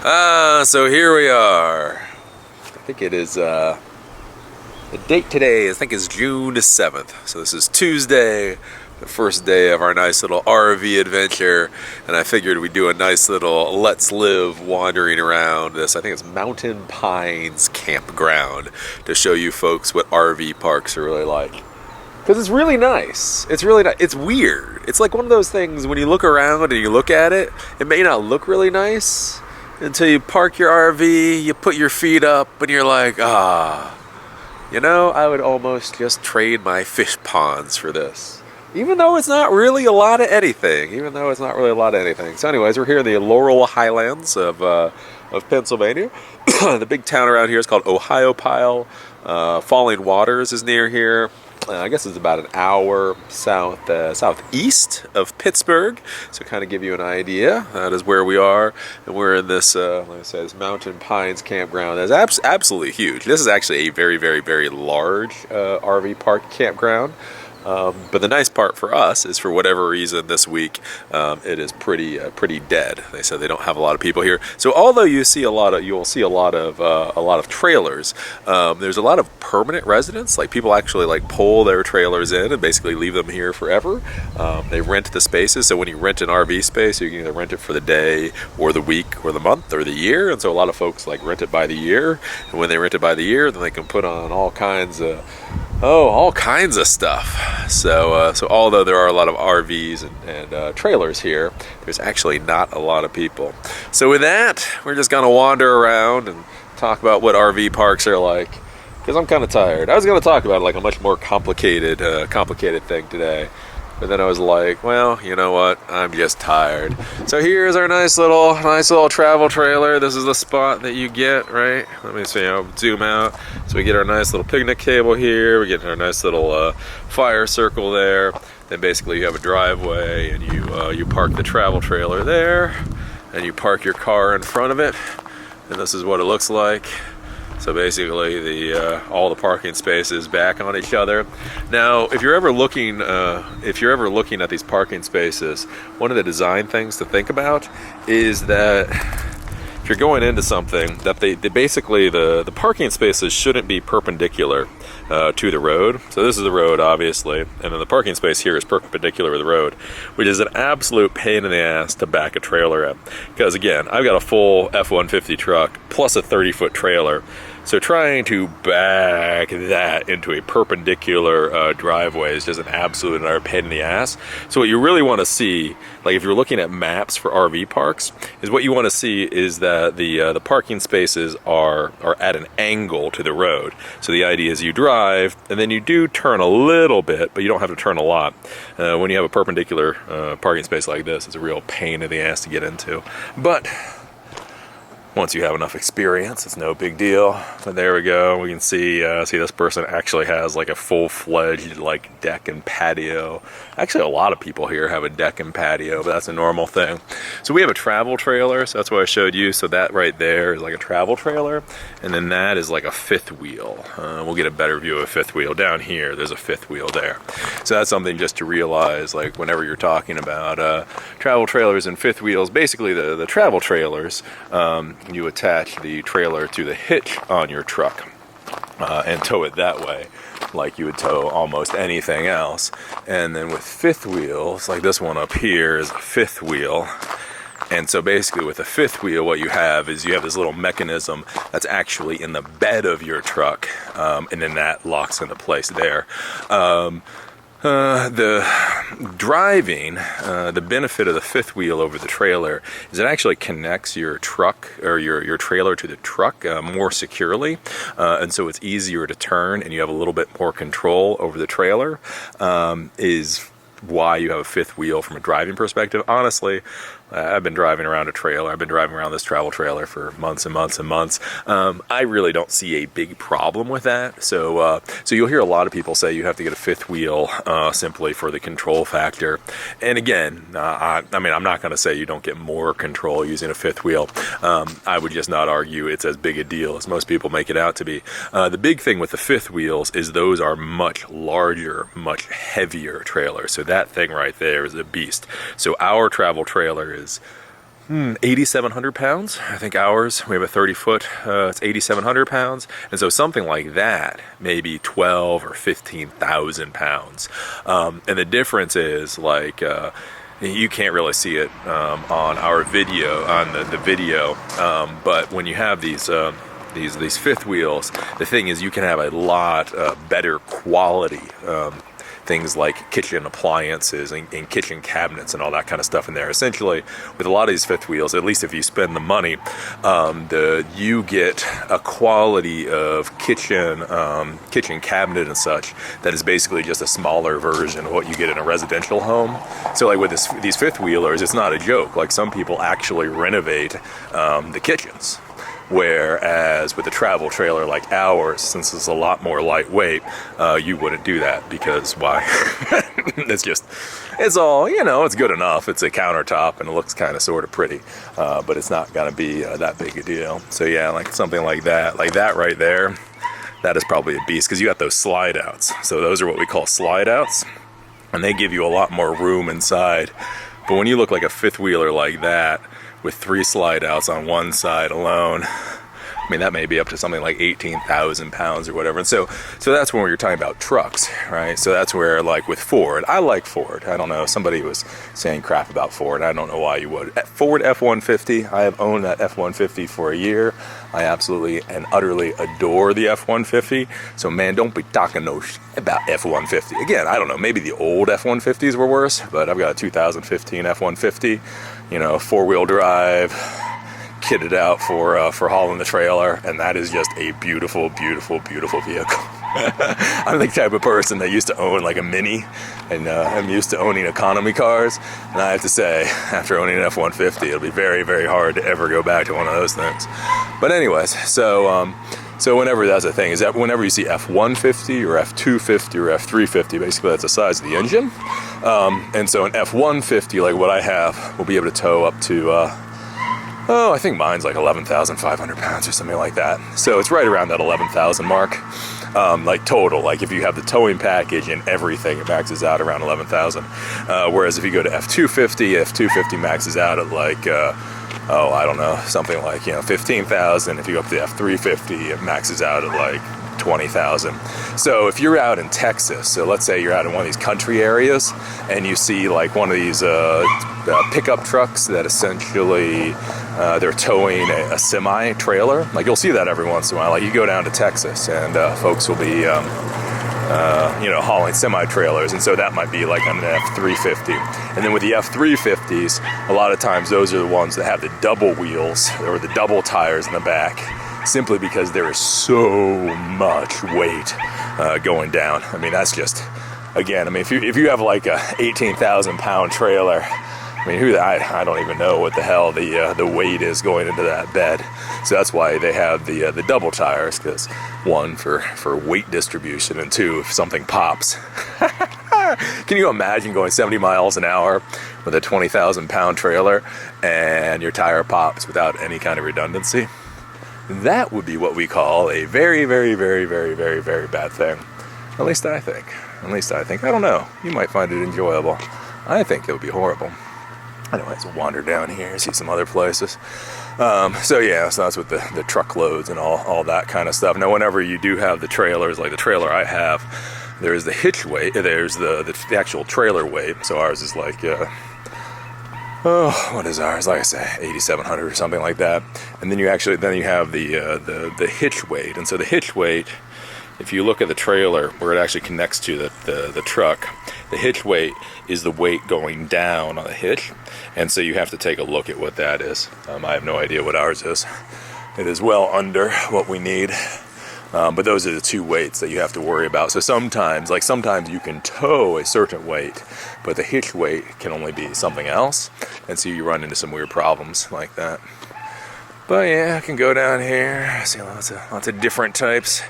So here we are. I think it is, the date today, I think is June 7th. So this is Tuesday, the first day of our nice little RV adventure. And I figured we'd do a nice little Let's Live wandering around this. I think it's Mountain Pines Campground to show you folks what RV parks are really like. Because it's really nice. It's really nice. It's weird. It's like one of those things when you look around and you look at it, it may not look really nice until you park your RV, you put your feet up, and you're like, you know, I would almost just trade my fish ponds for this. Even though it's not really a lot of anything. So anyways, we're here in the Laurel Highlands of Pennsylvania. The big town around here is called Ohiopyle. Falling Waters is near here. I guess it's about an hour southeast of Pittsburgh, so kind of give you an idea. That is where we are, and we're in this, like I said, this Mountain Pines Campground. That's absolutely huge. This is actually a very, very, very large RV park campground. But the nice part for us is, for whatever reason this week, it is pretty dead. They said they don't have a lot of people here. So although you will see a lot of trailers, there's a lot of permanent residents. Like, people actually like pull their trailers in and basically leave them here forever. They rent the spaces. So when you rent an RV space, you can either rent it for the day or the week or the month or the year. And so a lot of folks like rent it by the year. And when they rent it by the year, then they can put on all kinds of stuff. So although there are a lot of RVs and trailers here, there's actually not a lot of people. So with that, we're just gonna wander around and talk about what RV parks are like, because I'm kind of tired. I was gonna talk about like a much more complicated thing today, but then I was like, well, you know what? I'm just tired. So here's our nice little travel trailer. This is the spot that you get, right? Let me see. I'll zoom out. So we get our nice little picnic table here. We get our nice little fire circle there. Then basically you have a driveway, and you park the travel trailer there, and you park your car in front of it. And this is what it looks like. So basically, all the parking spaces back on each other. Now, if you're ever looking at these parking spaces, one of the design things to think about is that if you're going into something, that they basically the parking spaces shouldn't be perpendicular to the road. So this is the road, obviously, and then the parking space here is perpendicular to the road, which is an absolute pain in the ass to back a trailer in. Because again, I've got a full F-150 truck plus a 30-foot trailer. So trying to back that into a perpendicular driveway is just an absolute utter pain in the ass. So what you really want to see, like if you're looking at maps for RV parks, is what you want to see is that the parking spaces are at an angle to the road. So the idea is you drive, and then you do turn a little bit, but you don't have to turn a lot. When you have a perpendicular parking space like this, it's a real pain in the ass to get into. But once you have enough experience, it's no big deal. But there we go. We can see this person actually has like a full-fledged like deck and patio. Actually, a lot of people here have a deck and patio, but that's a normal thing. So we have a travel trailer, so that's what I showed you. So that right there is like a travel trailer, and then that is like a fifth wheel. We'll get a better view of a fifth wheel down here. There's a fifth wheel there. So that's something just to realize, like whenever you're talking about travel trailers and fifth wheels. Basically, the travel trailers, you attach the trailer to the hitch on your truck and tow it that way, like you would tow almost anything else. And then with fifth wheels, like this one up here is a fifth wheel. And so basically with a fifth wheel, what you have is you have this little mechanism that's actually in the bed of your truck, and then that locks into place there. The driving, the benefit of the fifth wheel over the trailer is it actually connects your truck or your trailer to the truck more securely, and so it's easier to turn, and you have a little bit more control over the trailer, is why you have a fifth wheel from a driving perspective. Honestly, I've been driving around a trailer. I've been driving around this travel trailer for months and months and months. I really don't see a big problem with that. So you'll hear a lot of people say you have to get a fifth wheel simply for the control factor. And again, I mean, I'm not going to say you don't get more control using a fifth wheel. I would just not argue it's as big a deal as most people make it out to be. The big thing with the fifth wheels is those are much larger, much heavier trailers. So that thing right there is a beast. So our travel trailer is 8,700 pounds. I think ours, we have a 30-foot, it's 8,700 pounds. And so something like that, maybe 12 or 15,000 pounds. And the difference is like, you can't really see it on our video, on the video, but when you have these fifth wheels, the thing is you can have a lot better quality things like kitchen appliances and kitchen cabinets and all that kind of stuff in there. Essentially, with a lot of these fifth wheels, at least if you spend the money, you get a quality of kitchen cabinet and such that is basically just a smaller version of what you get in a residential home. So like with these fifth wheelers, it's not a joke. Like some people actually renovate the kitchens. Whereas with a travel trailer like ours, since it's a lot more lightweight, you wouldn't do that because why? It's all, it's good enough. It's a countertop and it looks kind of sort of pretty, but it's not going to be that big a deal. So yeah, like something like that right there, that is probably a beast because you got those slide outs. So those are what we call slide outs and they give you a lot more room inside. But when you look like a fifth wheeler like that, with 3 slide outs on one side alone, I mean, that may be up to something like 18,000 pounds or whatever. And so that's when you're talking about trucks, right? So that's where, like with Ford, I like Ford. I don't know, somebody was saying crap about Ford. I don't know why you would. Ford F-150, I have owned that F-150 for a year. I absolutely and utterly adore the F-150. So man, don't be talking no shit about F-150. Again, I don't know, maybe the old F-150s were worse, but I've got a 2015 F-150, 4-wheel drive, kitted out for hauling the trailer, and that is just a beautiful, beautiful, beautiful vehicle. I'm the type of person that used to own like a Mini, and I'm used to owning economy cars, and I have to say, after owning an F-150, it'll be very, very hard to ever go back to one of those things. But anyways, so whenever that's a thing, is that whenever you see F-150 or F-250 or F-350, basically that's the size of the engine. And so an F-150, like what I have, will be able to tow up to, I think mine's like 11,500 pounds or something like that. So it's right around that 11,000 mark, like total. Like if you have the towing package and everything, it maxes out around 11,000. Whereas if you go to F-250, F-250 maxes out at like, I don't know, something like, 15,000. If you go up to the F-350, it maxes out at like 20,000. So if you're out in Texas, so let's say you're out in one of these country areas and you see like one of these pickup trucks that essentially they're towing a semi trailer, like you'll see that every once in a while. Like you go down to Texas and folks will be hauling semi trailers, and so that might be like on an F-350. And then with the F-350s, a lot of times those are the ones that have the double wheels or the double tires in the back, simply because there is so much weight going down. I mean, that's just, again, I mean, if you have like a 18,000 pound trailer, I mean, I don't even know what the hell the weight is going into that bed. So that's why they have the double tires, because one, for weight distribution, and two, if something pops. Can you imagine going 70 miles an hour with a 20,000 pound trailer and your tire pops without any kind of redundancy? That would be what we call a very, very, very, very, very, very bad thing. At least I think. I don't know. You might find it enjoyable. I think it would be horrible. Anyways, we'll wander down here, see some other places. So that's with the truckloads and all that kind of stuff. Now, whenever you do have the trailers, like the trailer I have, there's the hitch weight, there's the actual trailer weight. So ours is like, what is ours? Like I say, 8,700 or something like that. And then you have the hitch weight. And so the hitch weight, if you look at the trailer where it actually connects to the truck, the hitch weight is the weight going down on the hitch. And so you have to take a look at what that is. I have no idea what ours is. It is well under what we need. But those are the two weights that you have to worry about. So sometimes you can tow a certain weight, but the hitch weight can only be something else. And so you run into some weird problems like that. But yeah, I can go down here, see lots of different types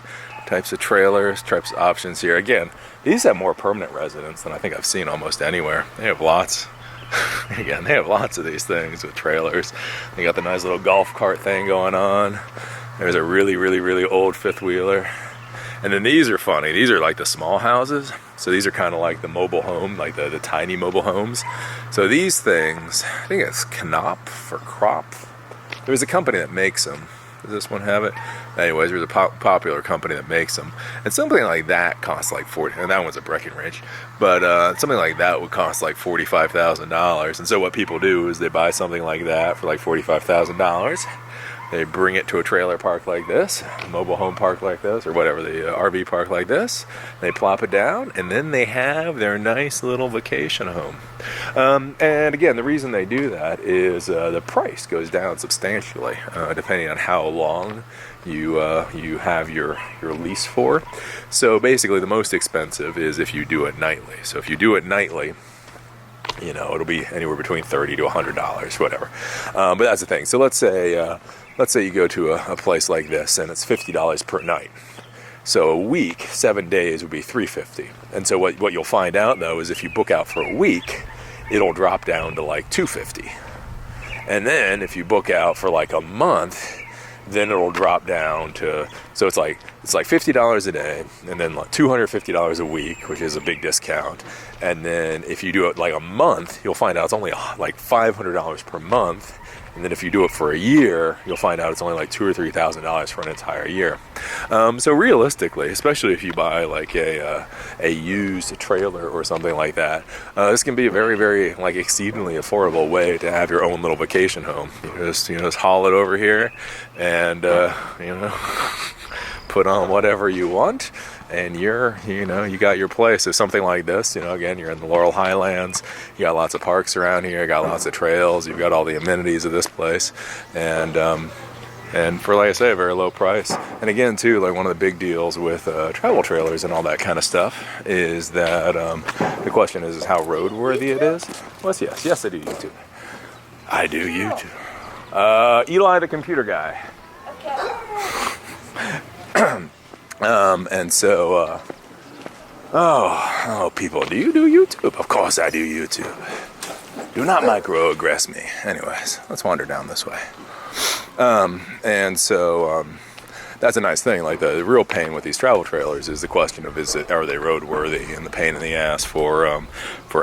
of trailers, types of options here. Again, these have more permanent residents than I think I've seen almost anywhere. They have lots. Again, they have lots of these things with trailers. They got the nice little golf cart thing going on. There's a really, really, really old fifth wheeler. And then these are funny. These are like the small houses. So these are kind of like the mobile home, like the tiny mobile homes. So these things, I think it's Knopf or Kropf. There's a company that makes them. Does this one have it? Anyways, there's a popular company that makes them. And something like that costs like and that one's a Breckenridge. But something like that would cost like $45,000. And so what people do is they buy something like that for like $45,000. They bring it to a trailer park like this, a mobile home park like this, or whatever, the RV park like this. They plop it down, and then they have their nice little vacation home. And again, the reason they do that is the price goes down substantially, depending on how long you have your lease for. So basically, the most expensive is if you do it nightly. So if you do it nightly, you know, it'll be anywhere between $30 to $100, whatever. But that's the thing. So let's say you go to a place like this and it's $50 per night. So a week, 7 days would be $350. And so what you'll find out though is if you book out for a week, it'll drop down to like $250. And then if you book out for like a month, then it'll drop down to, so it's like $50 a day, and then like $250 a week, which is a big discount. And then if you do it like a month, you'll find out it's only like $500 per month. And then if you do it for a year, you'll find out it's only like $2,000 or $3,000 for an entire year. So realistically, especially if you buy like a used trailer or something like that, this can be a very, very like exceedingly affordable way to have your own little vacation home. You just haul it over here, and put on whatever you want, and you got your place. So something like this, again, you're in the Laurel Highlands, you got lots of parks around here, you got lots of trails, you've got all the amenities of this place, and for, like I say, a very low price. And again, too, like one of the big deals with travel trailers and all that kind of stuff is that the question is how roadworthy it is. Well, yes, I do YouTube. I do YouTube. Eli, the computer guy. And so, people, do you do YouTube? Of course I do YouTube. Do not microaggress me. Anyways, let's wander down this way. And so, that's a nice thing. Like the real pain with these travel trailers is the question of are they roadworthy, and the pain in the ass for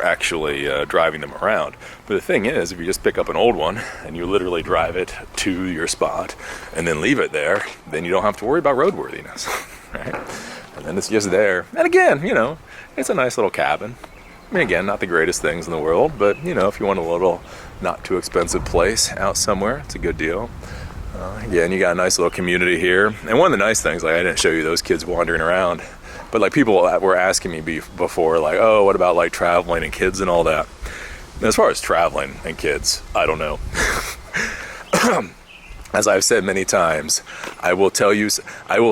actually driving them around. But the thing is, if you just pick up an old one and you literally drive it to your spot and then leave it there, then you don't have to worry about roadworthiness, right? And then it's just there. And again, it's a nice little cabin. I mean, again, not the greatest things in the world, but if you want a little not too expensive place out somewhere, it's a good deal. Again, you got a nice little community here. And one of the nice things, like I didn't show you those kids wandering around, but like people were asking me before, like, oh, what about like traveling and kids and all that? As far as traveling and kids, I don't know. As I've said many times, I will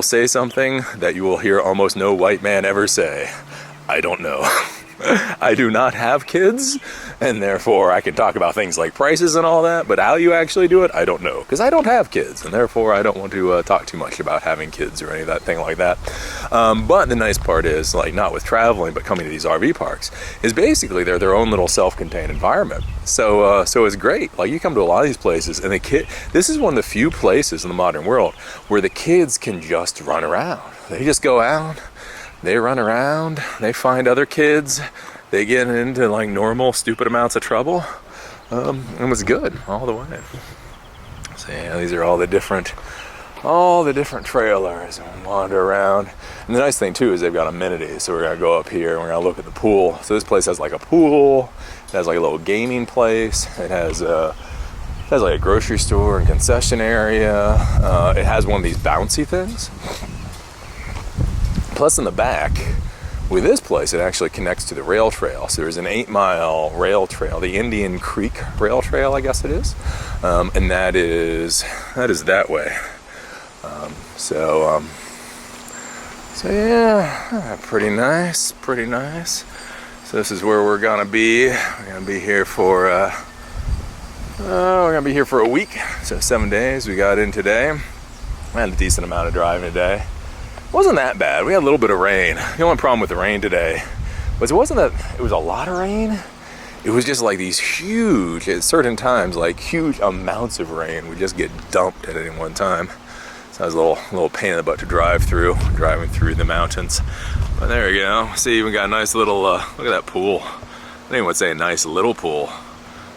say something that you will hear almost no white man ever say. I don't know. I do not have kids, and therefore I can talk about things like prices and all that, but how you actually do it, I don't know, because I don't have kids, and therefore I don't want to talk too much about having kids or any of that thing like that. But the nice part is, like, not with traveling, but coming to these RV parks, is basically they're their own little self-contained environment. So it's great. Like, you come to a lot of these places, and this is one of the few places in the modern world where the kids can just run around. They just go out. They run around, they find other kids, they get into like normal, stupid amounts of trouble. It was good all the way. So yeah, these are all the different trailers, and wander around. And the nice thing too is they've got amenities. So we're gonna go up here and we're gonna look at the pool. So this place has like a pool, it has like a little gaming place, it has like a grocery store and concession area. It has one of these bouncy things. Plus in the back, with this place, it actually connects to the rail trail. So there's an 8-mile rail trail, the Indian Creek Rail Trail, I guess it is. And that is that way. So yeah, pretty nice. So this is where we're gonna be. We're gonna be here for a week. So 7 days. We got in today. We had a decent amount of driving today. It wasn't that bad. We had a little bit of rain. The only problem with the rain today was it wasn't that it was a lot of rain. It was just like these huge, at certain times, like huge amounts of rain would just get dumped at any one time. So that was a little pain in the butt to driving through the mountains. But there you go. See, we got a nice little, look at that pool. I don't even want to say a nice little pool.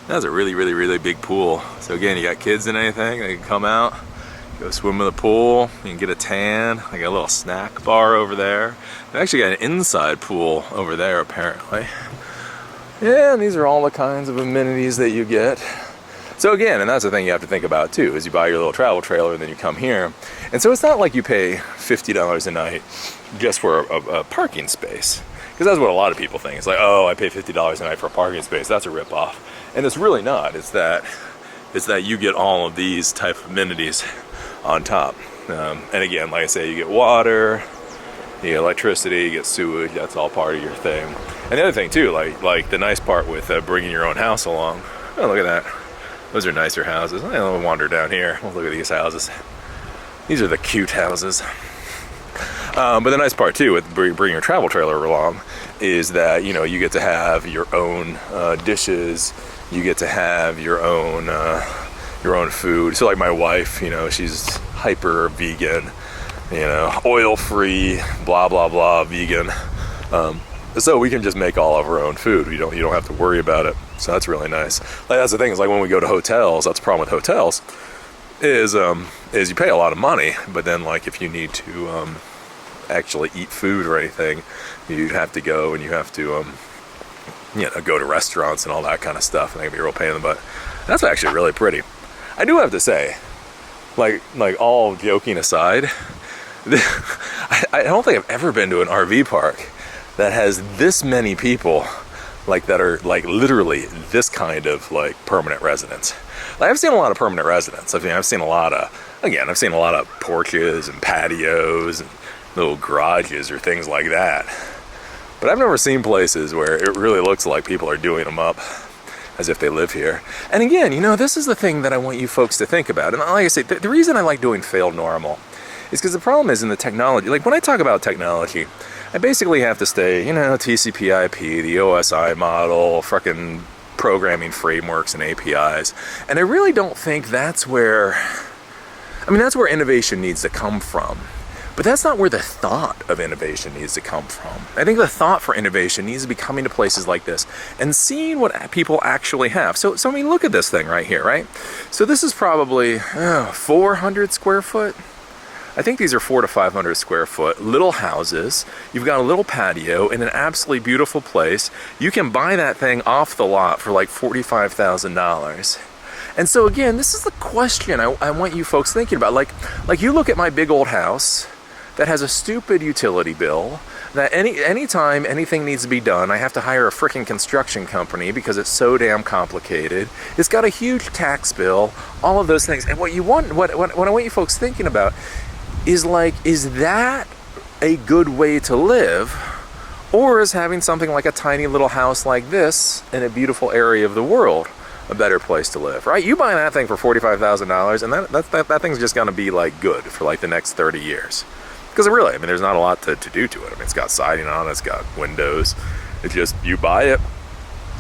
That's a really, really, really big pool. So again, you got kids and anything, they can come out, go swim in the pool, you can get a tan. I got a little snack bar over there. They actually got an inside pool over there apparently. Yeah, and these are all the kinds of amenities that you get. So again, and that's the thing you have to think about too, is you buy your little travel trailer and then you come here. And so it's not like you pay $50 a night just for a parking space. Because that's what a lot of people think. It's like, oh, I pay $50 a night for a parking space. That's a ripoff. And it's really not. It's that you get all of these type of amenities on top. And again, like I say, you get water, you get electricity, you get sewage. That's all part of your thing. And the other thing too, like the nice part with bringing your own house along. Oh, look at that. Those are nicer houses. I'll wander down here. We'll look at these houses. These are the cute houses. But the nice part too with bringing your travel trailer along is that, you know, you get to have your own dishes. You get to have your own food. So like my wife, you know, she's hyper vegan, you know, oil-free, blah, blah, blah, vegan. So we can just make all of our own food. You don't have to worry about it. So that's really nice. Like that's the thing, is like when we go to hotels, that's the problem with hotels, is you pay a lot of money, but then like if you need to actually eat food or anything, you have to go and you have to you know, go to restaurants and all that kind of stuff, and that can be a real pain in the butt. That's actually really pretty. I do have to say, like all joking aside, I don't think I've ever been to an RV park that has this many people like that are like literally this kind of like permanent residents. Like I've seen a lot of permanent residents. I've seen a lot of porches and patios and little garages or things like that. But I've never seen places where it really looks like people are doing them up as if they live here. And again, you know, this is the thing that I want you folks to think about. And like I say, the reason I like doing failed normal is because the problem is in the technology. Like when I talk about technology, I basically have to stay, you know, TCP/IP, the OSI model, frickin' programming frameworks and APIs. And I really don't think that's where innovation needs to come from. But that's not where the thought of innovation needs to come from. I think the thought for innovation needs to be coming to places like this and seeing what people actually have. So I mean, look at this thing right here, right? So this is probably 400 square foot. I think these are 400 to 500 square foot little houses. You've got a little patio in an absolutely beautiful place. You can buy that thing off the lot for like $45,000. And so again, this is the question I want you folks thinking about. Like you look at my big old house that has a stupid utility bill, that anytime anything needs to be done, I have to hire a freaking construction company because it's so damn complicated. It's got a huge tax bill, all of those things. And what I want you folks thinking about is that a good way to live? Or is having something like a tiny little house like this in a beautiful area of the world a better place to live, right? You buy that thing for $45,000 and that thing's just gonna be like good for like the next 30 years. Because really, I mean, there's not a lot to do to it. I mean, it's got siding on it, it's got windows. It's just, you buy it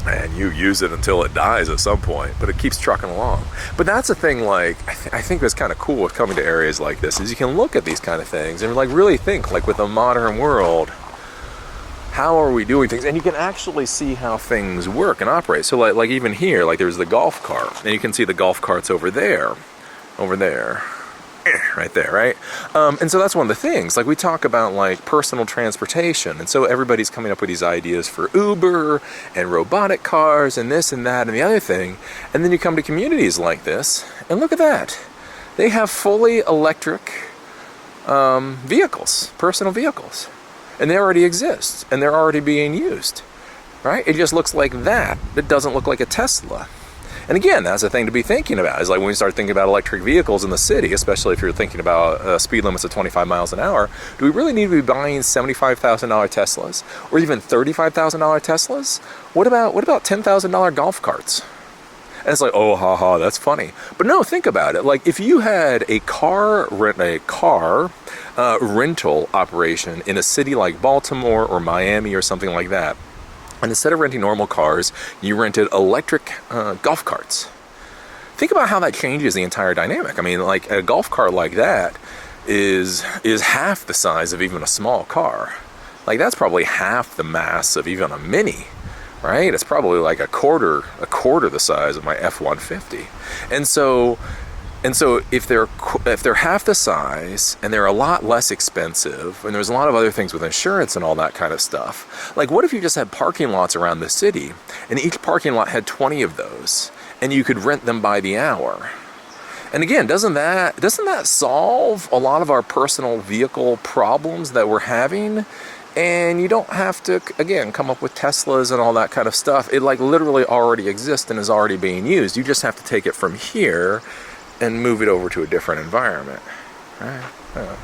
and you use it until it dies at some point, but it keeps trucking along. But that's the thing, like, I think that's kind of cool with coming to areas like this, is you can look at these kind of things and like really think, like with the modern world, how are we doing things? And you can actually see how things work and operate. So like even here, like there's the golf cart, and you can see the golf carts over there, right there, right? And so that's one of the things, like we talk about like personal transportation, and so everybody's coming up with these ideas for Uber and robotic cars and this and that and the other thing, and then you come to communities like this, and look at that. They have fully electric vehicles, personal vehicles, and they already exist, and they're already being used, right? It just looks like that. It doesn't look like a Tesla. And again, that's the thing to be thinking about, is like when we start thinking about electric vehicles in the city, especially if you're thinking about speed limits of 25 miles an hour, do we really need to be buying $75,000 Teslas or even $35,000 Teslas? What about $10,000 golf carts? And it's like, oh, haha, that's funny. But no, think about it. Like if you had a car rental operation in a city like Baltimore or Miami or something like that, and instead of renting normal cars, you rented electric golf carts. Think about how that changes the entire dynamic. I mean, like a golf cart like that is half the size of even a small car. Like that's probably half the mass of even a Mini, right? It's probably like a quarter the size of my F-150. And so if they're half the size and they're a lot less expensive, and there's a lot of other things with insurance and all that kind of stuff, like what if you just had parking lots around the city and each parking lot had 20 of those and you could rent them by the hour? And again, doesn't that solve a lot of our personal vehicle problems that we're having? And you don't have to, again, come up with Teslas and all that kind of stuff. It like literally already exists and is already being used. You just have to take it from here and move it over to a different environment. Right? Yeah.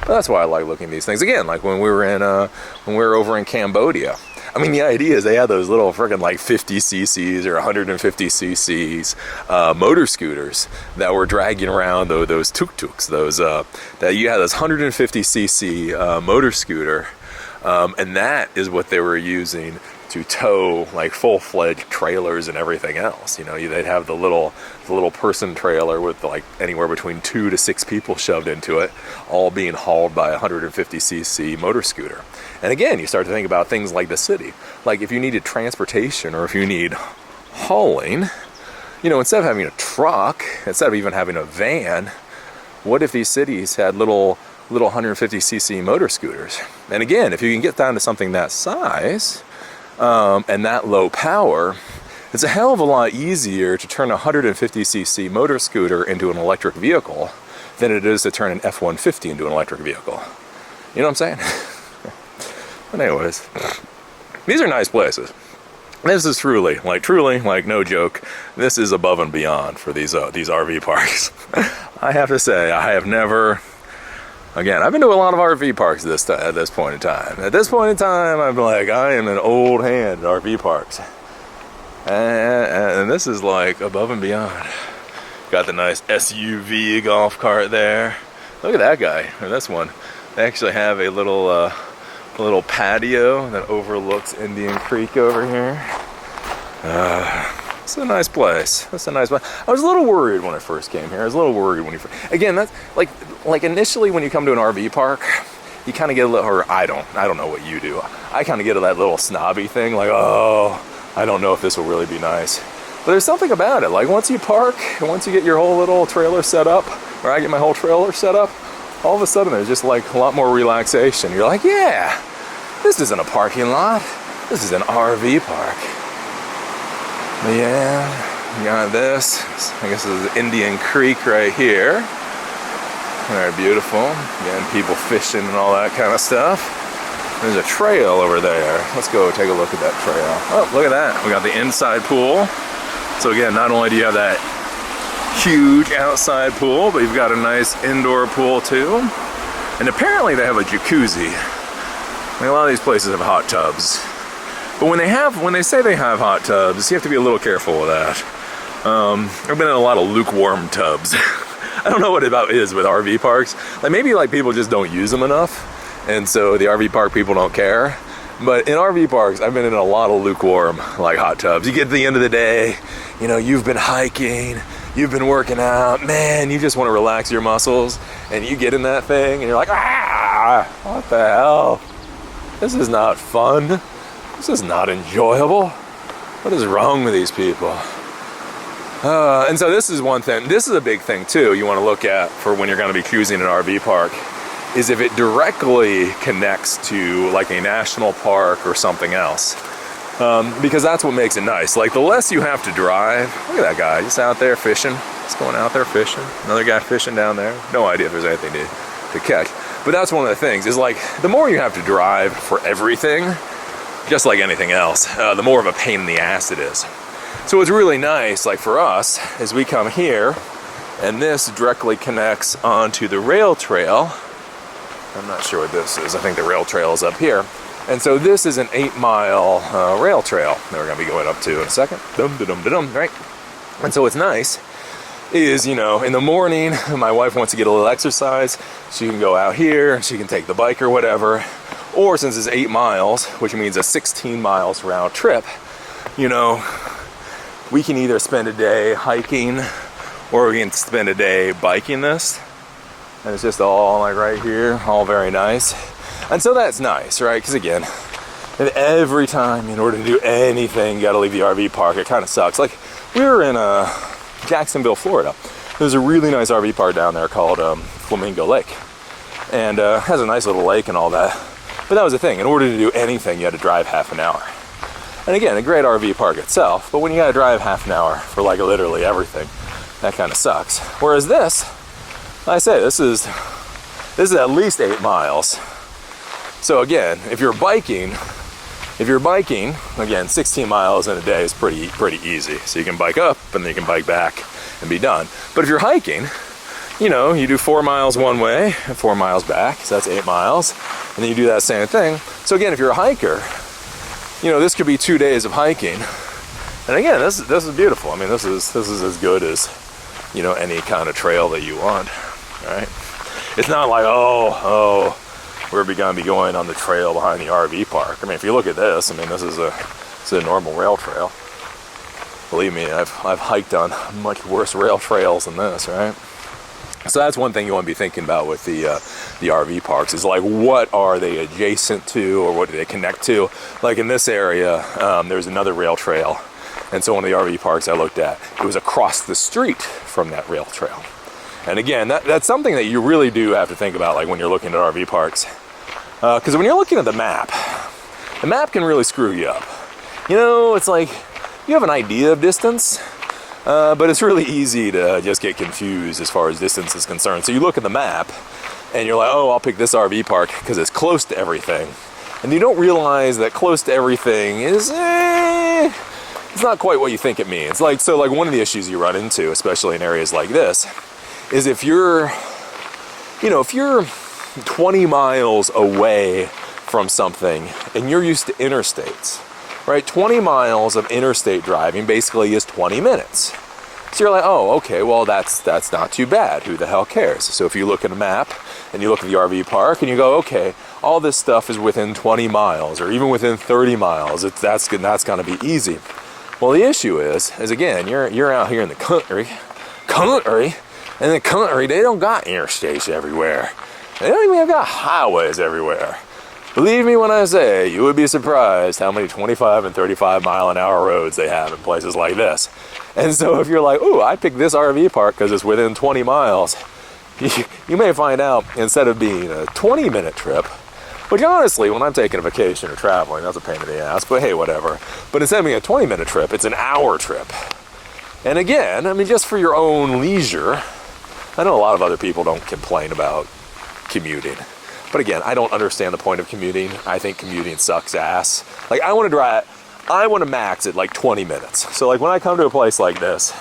But that's why I like looking at these things. Again, like when we were over in Cambodia. I mean, the idea is they had those little freaking like 50 cc's or 150 cc's motor scooters that were dragging around those tuk-tuks, that you had this 150 cc motor scooter, and that is what they were using to tow like full-fledged trailers and everything else. You know, they'd have the little person trailer with like anywhere between 2 to 6 people shoved into it, all being hauled by a 150 cc motor scooter. And again, you start to think about things like the city. Like if you needed transportation or if you need hauling, you know, instead of having a truck, instead of even having a van, what if these cities had little 150 cc motor scooters? And again, if you can get down to something that size and that low power, it's a hell of a lot easier to turn a 150 cc motor scooter into an electric vehicle than it is to turn an F-150 into an electric vehicle. You know what I'm saying? But anyways, these are nice places. This is truly, like no joke, this is above and beyond for these RV parks. I have to say, I have never, again, I've been to a lot of RV parks at this point in time. At this point in time, I'm like, I am an old hand at RV parks. And this is like above and beyond. Got the nice SUV golf cart there. Look at that guy, or this one. They actually have a little patio that overlooks Indian Creek over here. It's a nice place. That's a nice place. I was a little worried when I first came here. I was a little worried when again, that's like initially when you come to an RV park, you kind of get a little, or I don't know what you do. I kind of get that little snobby thing, like, oh, I don't know if this will really be nice. But there's something about it. Like once you park, and once you get your whole little trailer set up, or I get my whole trailer set up, all of a sudden there's just like a lot more relaxation. You're like, yeah, this isn't a parking lot. This is an RV park. But yeah, you got this. I guess this is Indian Creek right here. Very beautiful. Again, people fishing and all that kind of stuff. There's a trail over there. Let's go take a look at that trail. Oh, look at that. We got the inside pool. So again, not only do you have that huge outside pool, but you've got a nice indoor pool too. And apparently they have a jacuzzi. I mean, a lot of these places have hot tubs. But when they say they have hot tubs, you have to be a little careful with that. I've been in a lot of lukewarm tubs. I don't know what it about is with RV parks. Like maybe like people just don't use them enough, and so the RV park people don't care. But in RV parks, I've been in a lot of lukewarm like hot tubs. You get to the end of the day, you know, you've been hiking, you've been working out, man, you just want to relax your muscles, and you get in that thing and you're like, ah, what the hell? This is not fun. This is not enjoyable. What is wrong with these people? And so this is one thing. This is a big thing too you want to look at for when you're going to be choosing an RV park, is if it directly connects to like a national park or something else. Because that's what makes it nice. Like the less you have to drive, look at that guy just out there fishing. Just going out there fishing. Another guy fishing down there. No idea if there's anything to catch. But that's one of the things, is like the more you have to drive for everything, just like anything else, the more of a pain in the ass it is. So what's really nice, like for us, is we come here, and this directly connects onto the rail trail. I'm not sure what this is. I think the rail trail is up here. And so this is an 8-mile rail trail that we're going to be going up to in a second. Dum-da-dum-da-dum, right? And so what's nice is, you know, in the morning, my wife wants to get a little exercise. She can go out here, she can take the bike or whatever. Or since it's 8 miles, which means a 16 miles round trip, you know, we can either spend a day hiking or we can spend a day biking this. And it's just all like right here, all very nice. And so that's nice, right? Because again, And every time, in order to do anything, you gotta leave the RV park. It kind of sucks. Like, we were in Jacksonville, Florida. There's a really nice RV park down there called Flamingo Lake. And has a nice little lake and all that. But that was the thing. In order to do anything, you had to drive half an hour. And again, a great RV park itself, but when you gotta drive half an hour for like literally everything, that kind of sucks. Whereas this, I say, this is at least 8 miles. So again, if you're biking, again, 16 miles in a day is pretty easy. So you can bike up and then you can bike back and be done. But if you're hiking, you know, you do 4 miles one way and 4 miles back, so that's 8 miles. And then you do that same thing. So again, if you're a hiker, you know, this could be 2 days of hiking. And again, this is beautiful. I mean, this is as good as, you know, any kind of trail that you want, right? It's not like, oh, we're gonna be going on the trail behind the RV park. I mean, if you look at this, I mean, this is a normal rail trail. Believe me, I've hiked on much worse rail trails than this, right? So that's one thing you want to be thinking about with the RV parks is like, what are they adjacent to, or what do they connect to? Like in this area, there's another rail trail. And so one of the RV parks I looked at, it was across the street from that rail trail. And again, that's something that you really do have to think about, like when you're looking at RV parks. Because when you're looking at the map can really screw you up. You know, it's like, you have an idea of distance, but it's really easy to just get confused as far as distance is concerned. So you look at the map, and you're like, oh, I'll pick this RV park because it's close to everything. And you don't realize that close to everything is, it's not quite what you think it means. Like, so like one of the issues you run into, especially in areas like this, is if you're 20 miles away from something and you're used to interstates, right? 20 miles of interstate driving basically is 20 minutes. So you're like, oh, okay, well, that's not too bad. Who the hell cares? So if you look at a map and you look at the RV park and you go, okay, all this stuff is within 20 miles or even within 30 miles, that's gonna be easy. Well, the issue is again, you're out here in the country, and the country, they don't got interstates everywhere. They don't even got highways everywhere. Believe me when I say, you would be surprised how many 25 and 35 mile an hour roads they have in places like this. And so if you're like, ooh, I picked this RV park because it's within 20 miles, you may find out instead of being a 20-minute trip, which honestly, when I'm taking a vacation or traveling, that's a pain in the ass, but hey, whatever. But instead of being a 20-minute trip, it's an hour trip. And again, I mean, just for your own leisure, I know a lot of other people don't complain about commuting. But again, I don't understand the point of commuting. I think commuting sucks ass. Like, I want to max it like 20 minutes. So like when I come to a place like this,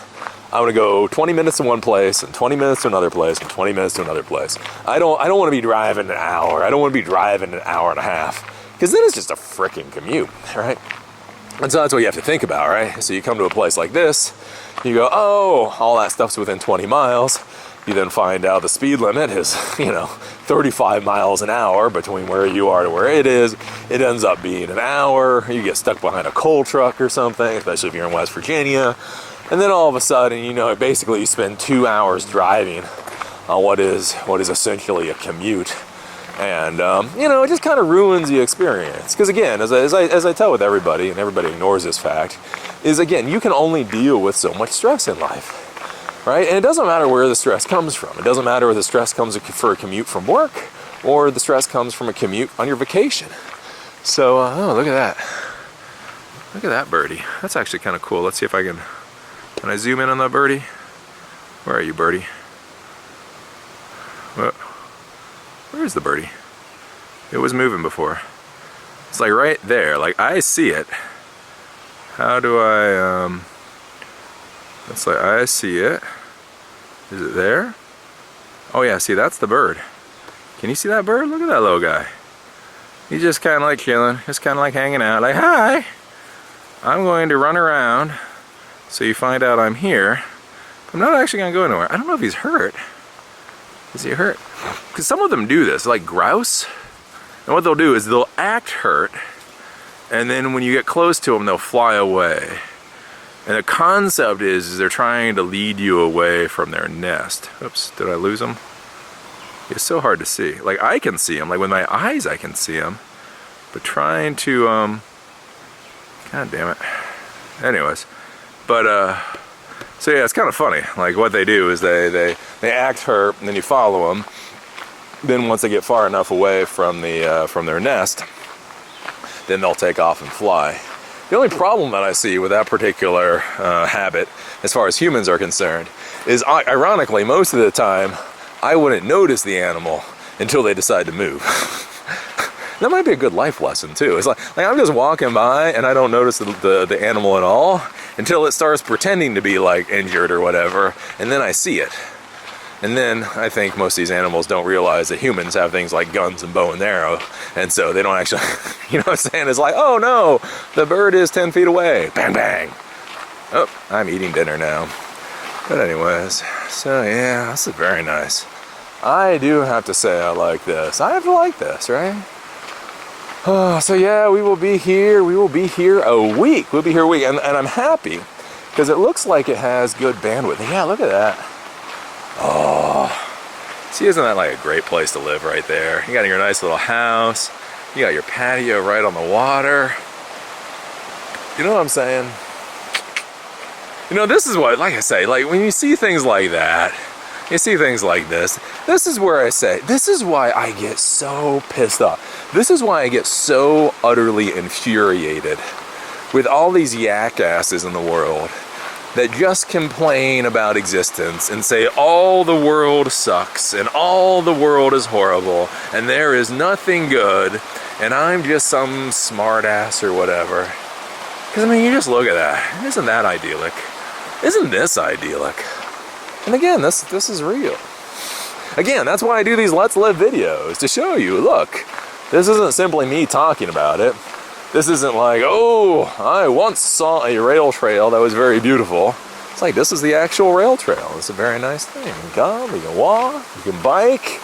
I want to go 20 minutes to one place and 20 minutes to another place and 20 minutes to another place. I don't want to be driving an hour. I don't want to be driving an hour and a half, because then it's just a freaking commute, right? And so that's what you have to think about, right? So you come to a place like this, you go, oh, all that stuff's within 20 miles. You then find out the speed limit is, 35 miles an hour between where you are to where it is. It ends up being an hour. You get stuck behind a coal truck or something, especially if you're in West Virginia. And then all of a sudden, basically you spend 2 hours driving on what is essentially a commute. And, it just kind of ruins the experience. Because again, as I tell with everybody, and everybody ignores this fact, is again, you can only deal with so much stress in life. Right? And it doesn't matter where the stress comes from. It doesn't matter whether the stress comes for a commute from work or the stress comes from a commute on your vacation. So, look at that. Look at that birdie. That's actually kind of cool. Let's see if can I zoom in on that birdie? Where are you, birdie? Where is the birdie? It was moving before. It's like right there. Like, I see it. How do I, it's like, I see it. Is it there? Oh yeah, see, that's the bird. Can you see that bird? Look at that little guy. He's just kind of like chilling, just kind of like hanging out, like, hi, I'm going to run around so you find out I'm here. I'm not actually going to go anywhere. I don't know if he's hurt. Is he hurt? Because some of them do this, like grouse. And what they'll do is they'll act hurt, and then when you get close to them, they'll fly away. And the concept is they're trying to lead you away from their nest. Oops, did I lose them? It's so hard to see. Like, I can see them. Like, with my eyes I can see them. but trying to, God damn it. Anyways, but, so yeah, it's kind of funny. Like what they do is they act hurt, and then you follow them. Then once they get far enough away from their nest, then they'll take off and fly. The only problem that I see with that particular habit, as far as humans are concerned, is ironically, most of the time, I wouldn't notice the animal until they decide to move. That might be a good life lesson too. It's like I'm just walking by and I don't notice the animal at all until it starts pretending to be like injured or whatever, and then I see it. And then I think most of these animals don't realize that humans have things like guns and bow and arrow, and so they don't actually, you know what I'm saying? It's like, oh no, the bird is 10 feet away. Bang, bang. Oh, I'm eating dinner now. But anyways, so yeah, this is very nice. I do have to say I like this. I have to like this, right? So yeah, we will be here. We will be here a week. We'll be here a week, and I'm happy because it looks like it has good bandwidth. Yeah, look at that. Oh, see, isn't that like a great place to live right there? You got your nice little house. You got your patio right on the water. You know what I'm saying? You know, this is what, like I say, like when you see things like that, you see things like this is where I say, this is why I get so pissed off. This is why I get so utterly infuriated with all these yak asses in the world that just complain about existence and say all the world sucks and all the world is horrible and there is nothing good and I'm just some smart ass or whatever. Because I mean, you just look at that. Isn't that idyllic? Isn't this idyllic? And again, this is real. Again, that's why I do these Let's Live videos, to show you, look, this isn't simply me talking about it. This isn't like, oh, I once saw a rail trail that was very beautiful. It's like, this is the actual rail trail. It's a very nice thing. You can come, you can walk, you can bike.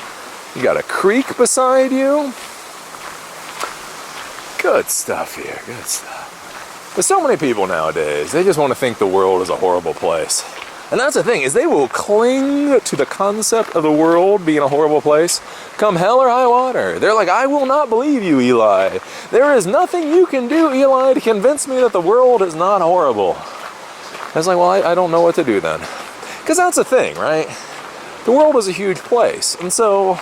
You got a creek beside you. Good stuff here, good stuff. But so many people nowadays, they just want to think the world is a horrible place. And that's the thing, is they will cling to the concept of the world being a horrible place, come hell or high water. They're like, I will not believe you, Eli. There is nothing you can do, Eli, to convince me that the world is not horrible. I was like, well, I don't know what to do then. Because that's the thing, right? The world is a huge place. And so,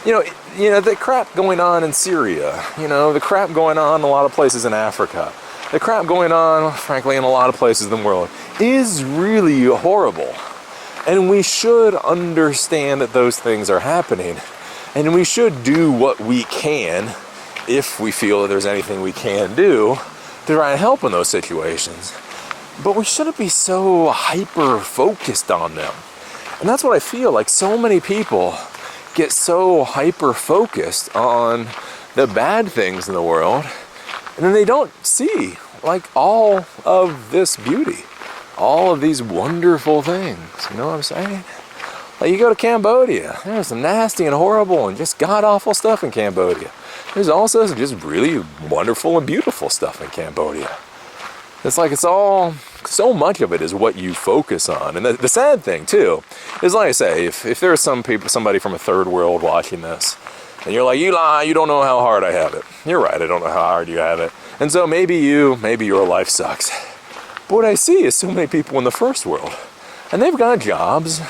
you know, the crap going on in Syria, you know, the crap going on in a lot of places in Africa, the crap going on, frankly, in a lot of places in the world is really horrible. And we should understand that those things are happening. And we should do what we can, if we feel that there's anything we can do, to try and help in those situations. But we shouldn't be so hyper-focused on them. And that's what I feel like so many people get so hyper-focused on the bad things in the world, and then they don't see like all of this beauty, all of these wonderful things. You know what I'm saying? Like you go to Cambodia, there's some nasty and horrible and just god-awful stuff in Cambodia. There's also some just really wonderful and beautiful stuff in Cambodia. It's like it's all, so much of it is what you focus on. And the sad thing too, is like I say, if there's somebody from a third world watching this, and you're like, Eli, you don't know how hard I have it. You're right, I don't know how hard you have it. And so maybe your life sucks. But what I see is so many people in the first world, and they've got jobs,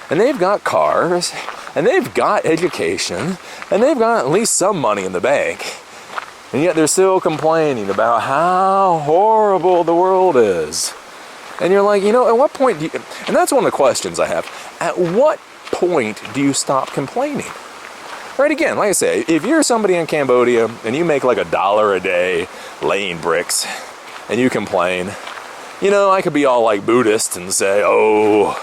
and they've got cars, and they've got education, and they've got at least some money in the bank. And yet they're still complaining about how horrible the world is. And you're like, you know, at what point do you, and that's one of the questions I have, at what point do you stop complaining? Right, again, like I say, if you're somebody in Cambodia and you make like $1 a day laying bricks and you complain, you know, I could be all like Buddhist and say, oh,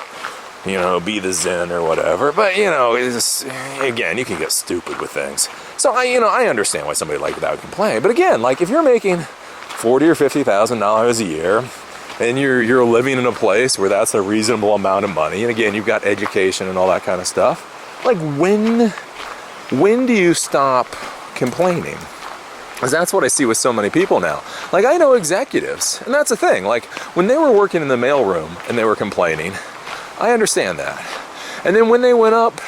you know, be the Zen or whatever. But, you know, it's, again, you can get stupid with things. So, I understand why somebody like that would complain. But again, like if you're making $40,000 or $50,000 a year and you're living in a place where that's a reasonable amount of money, and again, you've got education and all that kind of stuff, like when do you stop complaining? Because that's what I see with so many people now. Like I know executives, and that's the thing, like when they were working in the mailroom and they were complaining, I understand that. And then when they went up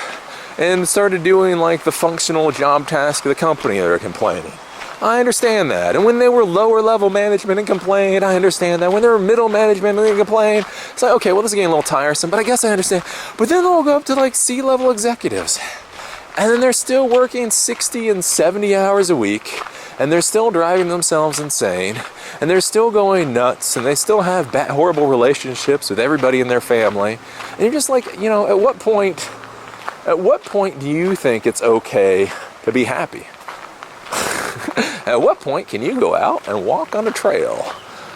and started doing like the functional job task of the company, they were complaining. I understand that. And when they were lower level management and complained, I understand that. When they were middle management and they complained, it's like, okay, well, this is getting a little tiresome, but I guess I understand. But then they'll go up to like C-level executives. And then they're still working 60 and 70 hours a week. And they're still driving themselves insane. And they're still going nuts. And they still have horrible relationships with everybody in their family. And you're just like, you know, at what point do you think it's okay to be happy? At what point can you go out and walk on a trail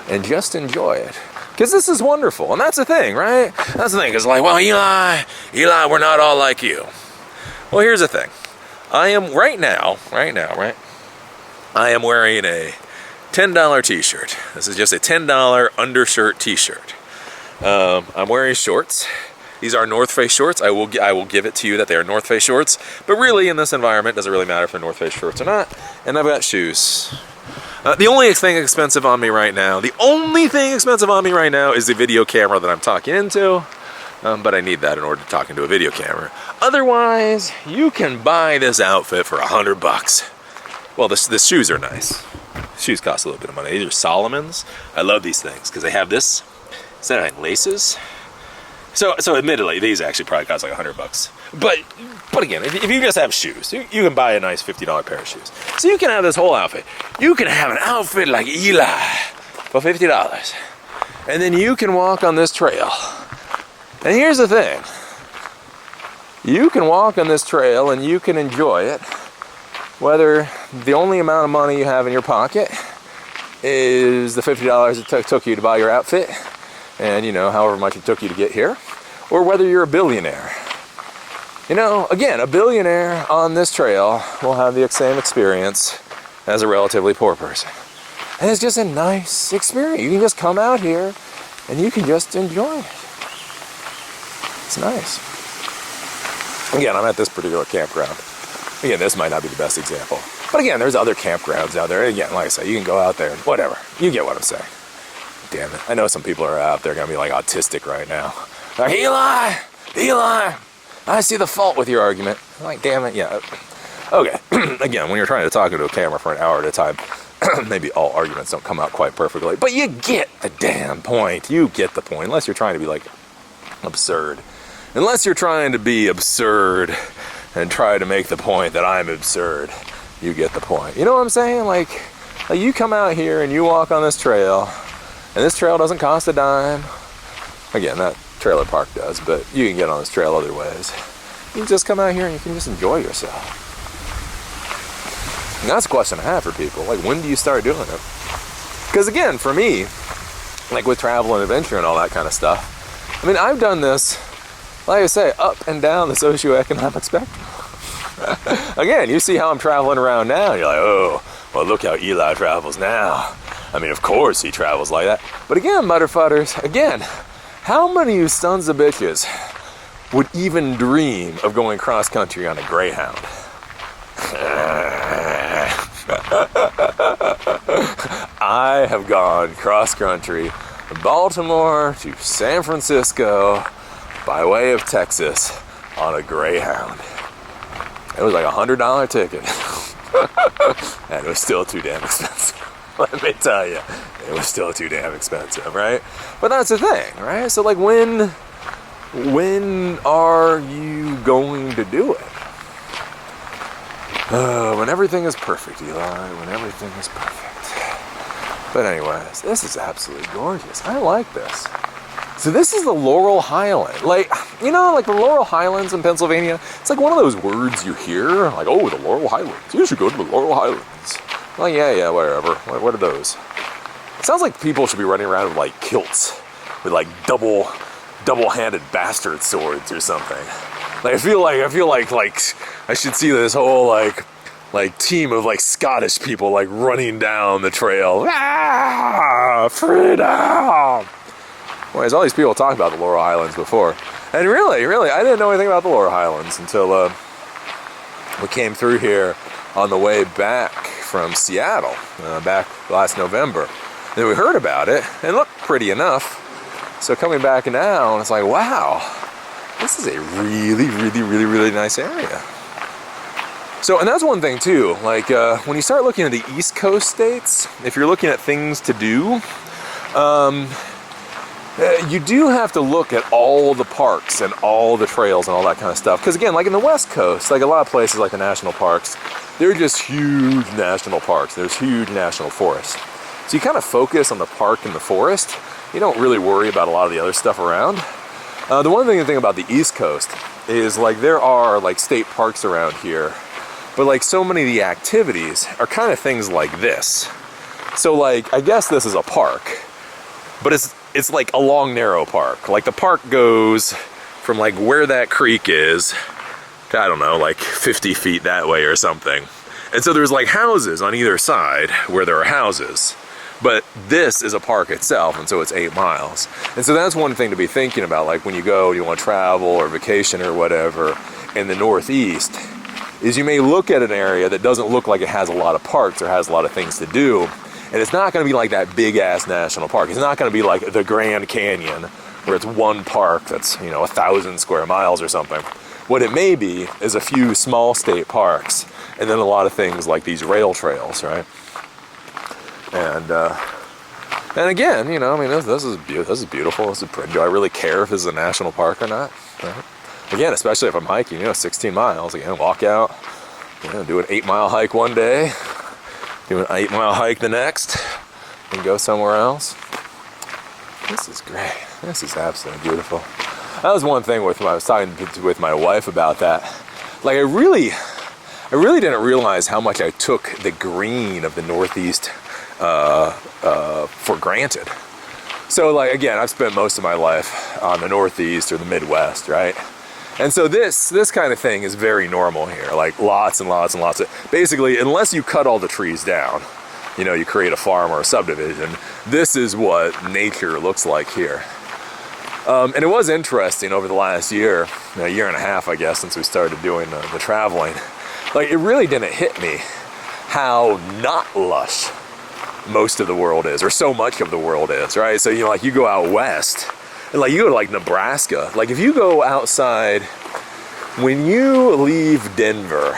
and just enjoy it? Because this is wonderful. And that's the thing, right? That's the thing. It's like, well, Eli, we're not all like you. Well, here's the thing. I am right now, I am wearing a $10 t-shirt. This is just a $10 undershirt t-shirt. I'm wearing shorts. These are North Face shorts. I will give it to you that they are North Face shorts. But really, in this environment, it doesn't really matter if they're North Face shorts or not. And I've got shoes. The only thing expensive on me right now is the video camera that I'm talking into. But I need that in order to talk into a video camera. Otherwise, you can buy this outfit for $100. Well, the shoes are nice. Shoes cost a little bit of money. These are Solomon's. I love these things because they have this instead of having laces. So admittedly, these actually probably cost like $100. But again, if you just have shoes, you can buy a nice $50 pair of shoes. So you can have this whole outfit. You can have an outfit like Eli for $50. And then you can walk on this trail. And here's the thing. You can walk on this trail and you can enjoy it, whether the only amount of money you have in your pocket is the $50 it took you to buy your outfit, and, you know, however much it took you to get here, or whether you're a billionaire. You know, again, a billionaire on this trail will have the same experience as a relatively poor person. And it's just a nice experience. You can just come out here and you can just enjoy it. It's nice. Again, I'm at this particular campground. Again, this might not be the best example. But again, there's other campgrounds out there. Again, like I say, you can go out there and whatever. You get what I'm saying. Damn it. I know some people are out there going to be like autistic right now. Like, Eli, I see the fault with your argument. I'm like, damn it, yeah. Okay. Again, when you're trying to talk into a camera for an hour at a time, maybe all arguments don't come out quite perfectly. But you get the damn point. You get the point. Unless you're trying to be like absurd. Unless you're trying to be absurd and try to make the point that I'm absurd, you get the point. You know what I'm saying? Like you come out here and you walk on this trail, and this trail doesn't cost a dime. Again, that trailer park does, but you can get on this trail other ways. You can just come out here and you can just enjoy yourself. And that's a question I have for people. Like, when do you start doing it? Because again, for me, like with travel and adventure and all that kind of stuff, I mean, I've done this, like I say, up and down the socioeconomic spectrum. Again, you see how I'm traveling around now, and you're like, oh, well, look how Eli travels now. I mean, of course he travels like that. But again, mutterfudders, again, how many of you sons of bitches would even dream of going cross-country on a Greyhound? I have gone cross-country from Baltimore to San Francisco by way of Texas on a Greyhound. It was like $100 ticket. And it was still too damn expensive. Let me tell you, it was still too damn expensive, right? But that's the thing, right? So like, when are you going to do it? When everything is perfect, Eli. When everything is perfect. But anyways, this is absolutely gorgeous. I like this. So this is the Laurel Highland. Like, you know, like the Laurel Highlands in Pennsylvania, it's like one of those words you hear, like, oh, the Laurel Highlands. You should go to the Laurel Highlands. Like, yeah, whatever. What are those? It sounds like people should be running around with like kilts, with like double-handed bastard swords or something. Like, I feel like I should see this whole like team of like Scottish people like running down the trail. Ah, freedom! Anyways, all these people talk about the Laurel Highlands before, and really, I didn't know anything about the Laurel Highlands until we came through here on the way back from Seattle back last November. And then we heard about it, and it looked pretty enough. So coming back now, it's like, wow, this is a really nice area. So, and that's one thing too, like when you start looking at the East Coast states, if you're looking at things to do, you do have to look at all the parks and all the trails and all that kind of stuff. Because again, like in the West Coast, like a lot of places like the national parks, they're just huge national parks. There's huge national forests. So you kind of focus on the park and the forest. You don't really worry about a lot of the other stuff around. The one thing about the East Coast is like there are like state parks around here, but like so many of the activities are kind of things like this. So like, I guess this is a park, but it's like a long, narrow park. Like the park goes from like where that creek is to, I don't know, like 50 feet that way or something. And so there's like houses on either side where there are houses. But this is a park itself, and so it's 8 miles. And so that's one thing to be thinking about, like when you go, you want to travel or vacation or whatever in the Northeast, is you may look at an area that doesn't look like it has a lot of parks or has a lot of things to do, and it's not going to be like that big-ass national park. It's not going to be like the Grand Canyon, where it's one park that's, 1,000 square miles or something. What it may be is a few small state parks, and then a lot of things like these rail trails, right? And again, this is beautiful. This is pretty. Do I really care if this is a national park or not? Right? Again, especially if I'm hiking, 16 miles. Again, walk out, do an 8-mile hike one day, do an 8-mile hike the next, and go somewhere else. This is great. This is absolutely beautiful. That was one thing I was talking with my wife about that. Like I really didn't realize how much I took the green of the Northeast for granted. So like, again, I've spent most of my life on the Northeast or the Midwest, right? And so this kind of thing is very normal here, like lots and lots and lots of, basically, unless you cut all the trees down, you create a farm or a subdivision, this is what nature looks like here. And it was interesting over the last year, a year and a half, I guess, since we started doing the traveling. Like, it really didn't hit me how not lush most of the world is, or so much of the world is, right? So, like you go out west, and like you go to like Nebraska, like if you go outside, when you leave Denver,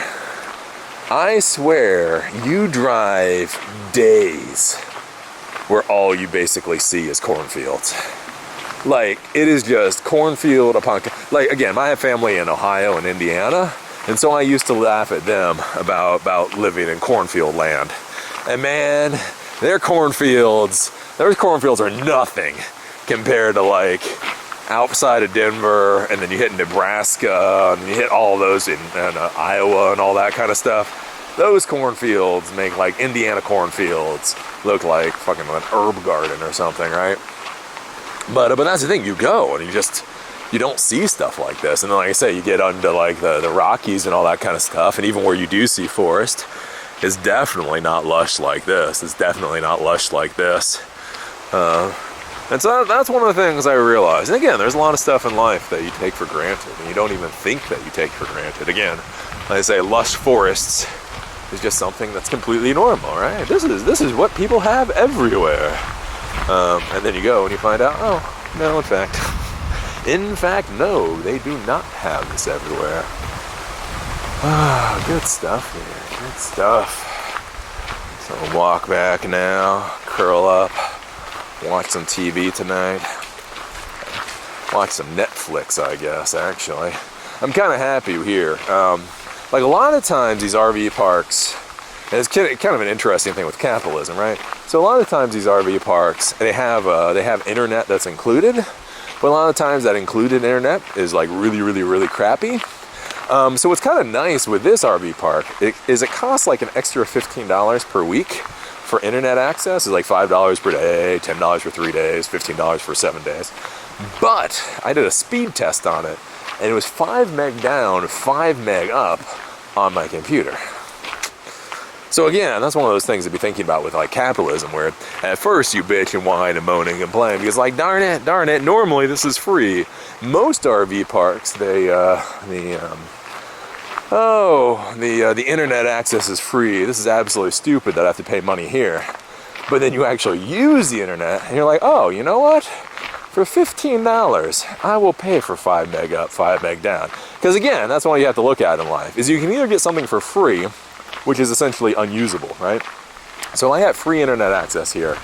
I swear you drive days where all you basically see is cornfields. Like, it is just cornfield upon, like, again, I have family in Ohio and Indiana, and so I used to laugh at them about living in cornfield land. And man, their cornfields are nothing compared to like outside of Denver, and then you hit Nebraska, and you hit all those in Iowa and all that kind of stuff. Those cornfields make like Indiana cornfields look like fucking an herb garden or something, right? But that's the thing, you go and you don't see stuff like this. And then, like I say, you get into like the Rockies and all that kind of stuff, and even where you do see forest, is definitely not lush like this. It's definitely not lush like this. And so that's one of the things I realized. And again, there's a lot of stuff in life that you take for granted, and you don't even think that you take for granted. Again, like I say, lush forests is just something that's completely normal, right? This is what people have everywhere. And then you go and you find out, oh, no, in fact, no, they do not have this everywhere. Ah, good stuff here, good stuff. So we'll walk back now, curl up, watch some TV tonight. Watch some Netflix, I guess, actually. I'm kind of happy here. Like a lot of times these RV parks, and it's kind of an interesting thing with capitalism, right? So a lot of times these RV parks, they have internet that's included, but a lot of times that included internet is like really, really, really crappy. So what's kind of nice with this RV park is it costs like an extra $15 per week for internet access. It's like $5 per day, $10 for 3 days, $15 for 7 days. But I did a speed test on it, and it was 5 meg down, 5 meg up on my computer. So again, that's one of those things to be thinking about with like capitalism, where at first you bitch and whine and moan and complain because like darn it, normally this is free. Most RV parks, the internet access is free. This is absolutely stupid that I have to pay money here. But then you actually use the internet and you're like, oh, you know what? For $15, I will pay for 5 meg up, 5 meg down. Because again, that's what you have to look at in life, is you can either get something for free, which is essentially unusable, right? So I have free internet access here,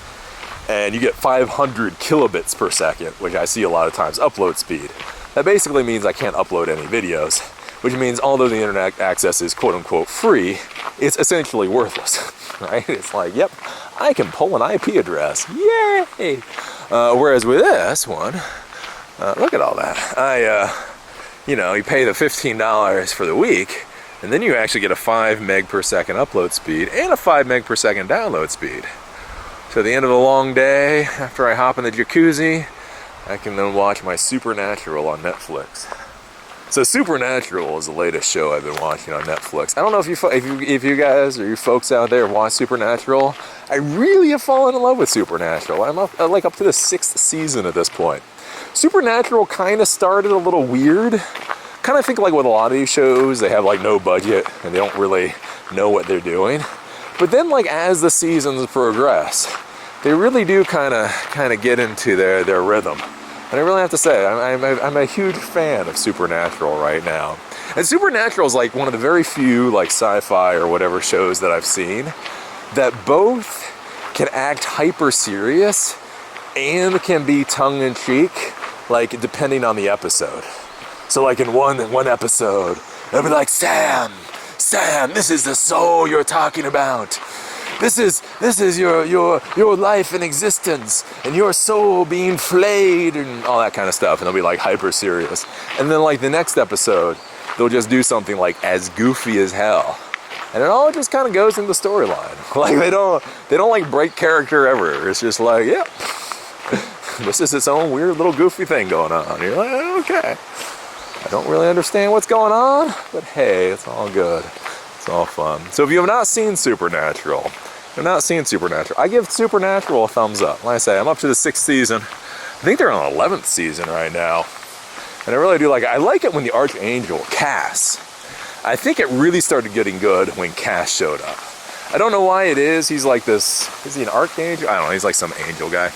and you get 500 kilobits per second, which I see a lot of times upload speed. That basically means I can't upload any videos, which means although the internet access is quote unquote free, it's essentially worthless, right? It's like, yep, I can pull an IP address, yay! Whereas with this one, look at all that. You pay the $15 for the week, and then you actually get a 5 meg per second upload speed and a 5 meg per second download speed. So at the end of a long day, after I hop in the jacuzzi, I can then watch my Supernatural on Netflix. So Supernatural is the latest show I've been watching on Netflix. I don't know if you guys or you folks out there watch Supernatural. I really have fallen in love with Supernatural. I'm up to the 6th season at this point. Supernatural kind of started a little weird. Kind of think like with a lot of these shows, they have like no budget and they don't really know what they're doing. But then like as the seasons progress, they really do kind of get into their rhythm. And I really have to say, I'm a huge fan of Supernatural right now. And Supernatural is like one of the very few like sci-fi or whatever shows that I've seen that both can act hyper serious and can be tongue-in-cheek, like depending on the episode. So like in one episode, they'll be like, Sam, this is the soul you're talking about. This is your life and existence and your soul being flayed and all that kind of stuff. And they'll be like hyper serious. And then like the next episode, they'll just do something like as goofy as hell. And it all just kind of goes in the storyline. Like they don't like break character ever. It's just like, yeah, this is its own weird little goofy thing going on. And you're like, okay. I don't really understand what's going on, but hey, it's all good. It's all fun. So if you have not seen Supernatural, I give Supernatural a thumbs up. Like I say, I'm up to the 6th season. I think they're on the 11th season right now. And I really do like it. I like it when the Archangel, Cass, I think it really started getting good when Cass showed up. I don't know why it is. He's like this, is he an archangel? I don't know, he's like some angel guy.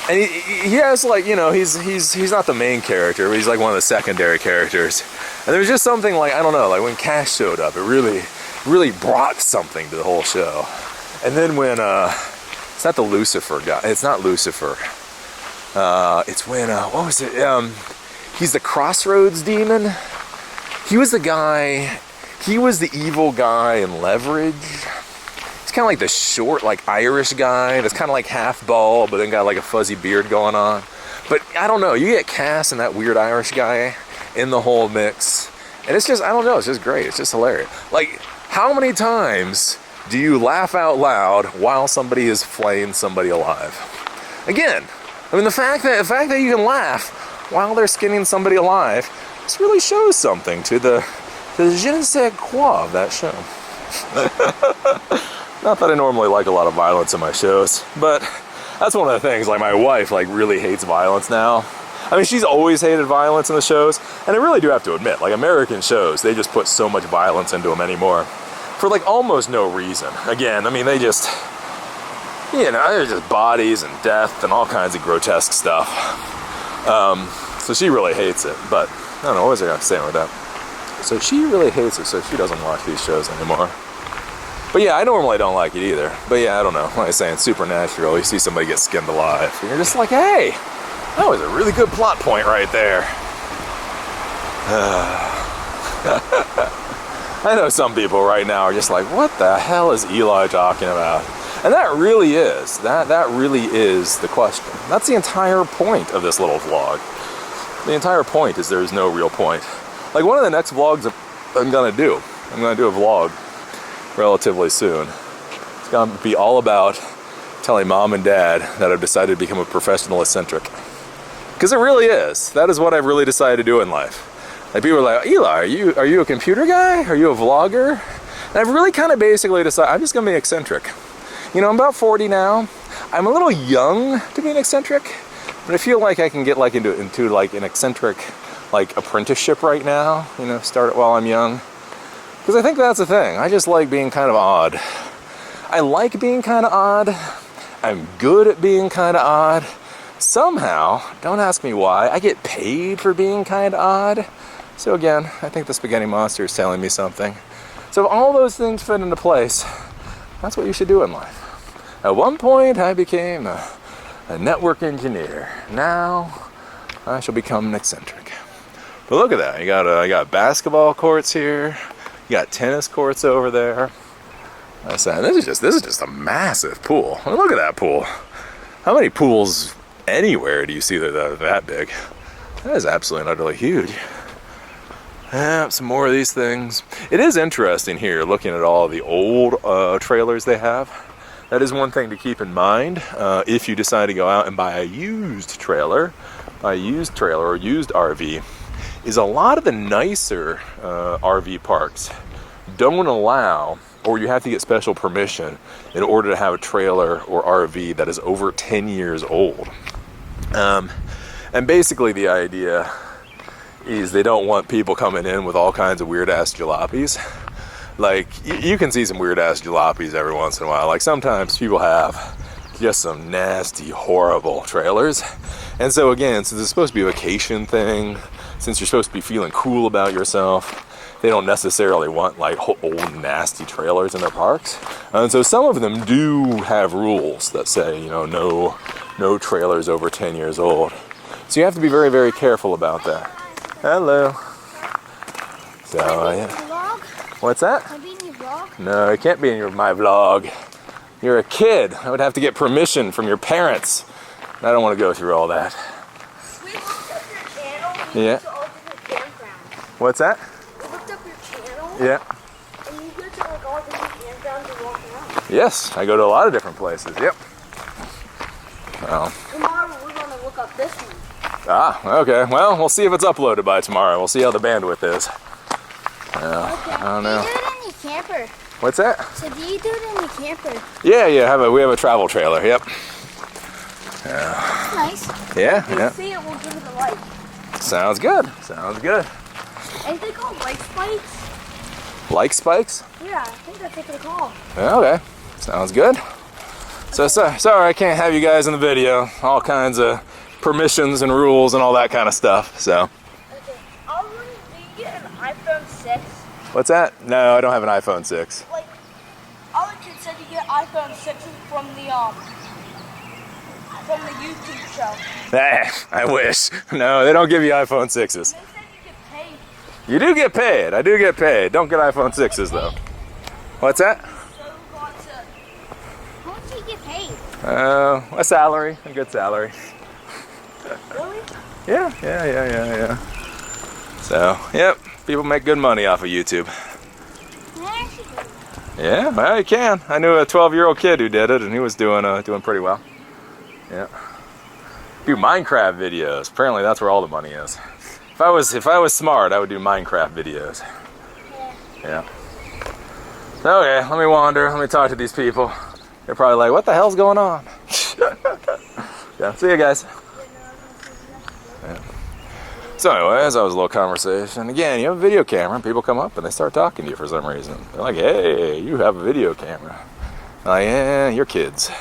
And he has like, he's not the main character, but he's like one of the secondary characters. And there's just something like, I don't know, like when Cass showed up, it really brought something to the whole show. And then when, it's not the Lucifer guy, it's not Lucifer. It's when, what was it? He's the Crossroads demon. He was the guy, he was the evil guy in Leverage. He's kind of like the short, like Irish guy that's kind of like half bald, but then got like a fuzzy beard going on. But I don't know, you get Cass and that weird Irish guy in the whole mix. And it's just, I don't know, it's just great. It's just hilarious. Like, how many times do you laugh out loud while somebody is flaying somebody alive? Again, I mean, the fact that you can laugh while they're skinning somebody alive, this really shows something to the je ne sais quoi of that show. Not that I normally like a lot of violence in my shows, but that's one of the things, like my wife like really hates violence now. I mean, she's always hated violence in the shows, and I really do have to admit, like American shows, they just put so much violence into them anymore for like almost no reason. Again, I mean, they just, there's just bodies and death and all kinds of grotesque stuff. So she really hates it, but I don't know, what was I going to say with that? So she really hates it, so she doesn't watch these shows anymore. But yeah, I normally don't like it either. But yeah, I don't know. Like I was saying, Supernatural, you see somebody get skinned alive, and you're just like, hey, that was a really good plot point right there. I know some people right now are just like, what the hell is Eli talking about? And that really is. That really is the question. That's the entire point of this little vlog. The entire point is there's no real point. Like one of the next vlogs I'm gonna do a vlog relatively soon. It's gonna be all about telling mom and dad that I've decided to become a professional eccentric. Because it really is. That is what I've really decided to do in life. Like people are like, Eli, are you a computer guy? Are you a vlogger? And I've really kind of basically decided I'm just gonna be eccentric. I'm about 40 now. I'm a little young to be an eccentric, but I feel like I can get like into like an eccentric like apprenticeship right now, start it while I'm young. Because I think that's the thing. I just like being kind of odd. I like being kind of odd. I'm good at being kind of odd. Somehow, don't ask me why, I get paid for being kind of odd. So again, I think the spaghetti monster is telling me something. So if all those things fit into place, that's what you should do in life. At one point, I became a network engineer. Now, I shall become an eccentric. But look at that. You got basketball courts here. You got tennis courts over there. This is just a massive pool. I mean, look at that pool. How many pools anywhere do you see that are that big? That is absolutely and utterly huge. Yeah, some more of these things. It is interesting here looking at all the old trailers they have. That is one thing to keep in mind if you decide to go out and buy a used trailer or used RV, is a lot of the nicer RV parks don't allow, or you have to get special permission in order to have a trailer or RV that is over 10 years old. And basically the idea is they don't want people coming in with all kinds of weird-ass jalopies. Like, you can see some weird-ass jalopies every once in a while. Like, sometimes people have just some nasty, horrible trailers. And so again, since it's supposed to be a vacation thing, since you're supposed to be feeling cool about yourself, they don't necessarily want like old nasty trailers in their parks. And so some of them do have rules that say, you know, no trailers over 10 years old. So you have to be very, very careful about that. Hello. So, yeah. What's that? Can I be in your vlog? No, it can't be in my vlog. You're a kid. I would have to get permission from your parents. I don't want to go through all that. We looked up your channel. Yeah. To all different campgrounds. What's that? We looked up your channel. Yeah. And you go to like all different campgrounds and walk around. Yes, I go to a lot of different places. Yep. Well. Tomorrow we're going to look up this one. Ah, okay. Well, we'll see if it's uploaded by tomorrow. We'll see how the bandwidth is. Okay. I don't know. Do you do it in your camper? What's that? So do you do it in your camper? Yeah. We have a travel trailer. Yep. That's nice. Yeah. If you see it, we'll give it a like. Sounds good. Sounds good. Ain't they called like spikes? Like spikes? Yeah, I think that's what they're called. Okay. Sounds good. So sorry I can't have you guys in the video. All kinds of permissions and rules and all that kind of stuff. So. Okay. I was wondering, do you get an iPhone 6? What's that? No, I don't have an iPhone 6. Like, other kids said you get iPhone 6s from the YouTube show. I wish. No, they don't give you iPhone 6s. They said you get paid. You do get paid. I do get paid. Don't get iPhone 6s though. What's that? So got to. How much do you get paid? A salary. A good salary. Really? Yeah. So, yep. People make good money off of YouTube. Yeah, actually good. Yeah, well, you can. I knew a 12-year-old kid who did it, and he was doing pretty well. Yeah. Do Minecraft videos. Apparently, that's where all the money is. If I was smart, I would do Minecraft videos. Yeah. Okay, let me wander. Let me talk to these people. They're probably like, "What the hell's going on?" Yeah. See you guys. Yeah. So anyways, that was a little conversation. Again, you have a video camera, and people come up and they start talking to you for some reason. They're like, "Hey, you have a video camera." I'm like, yeah, you're kids.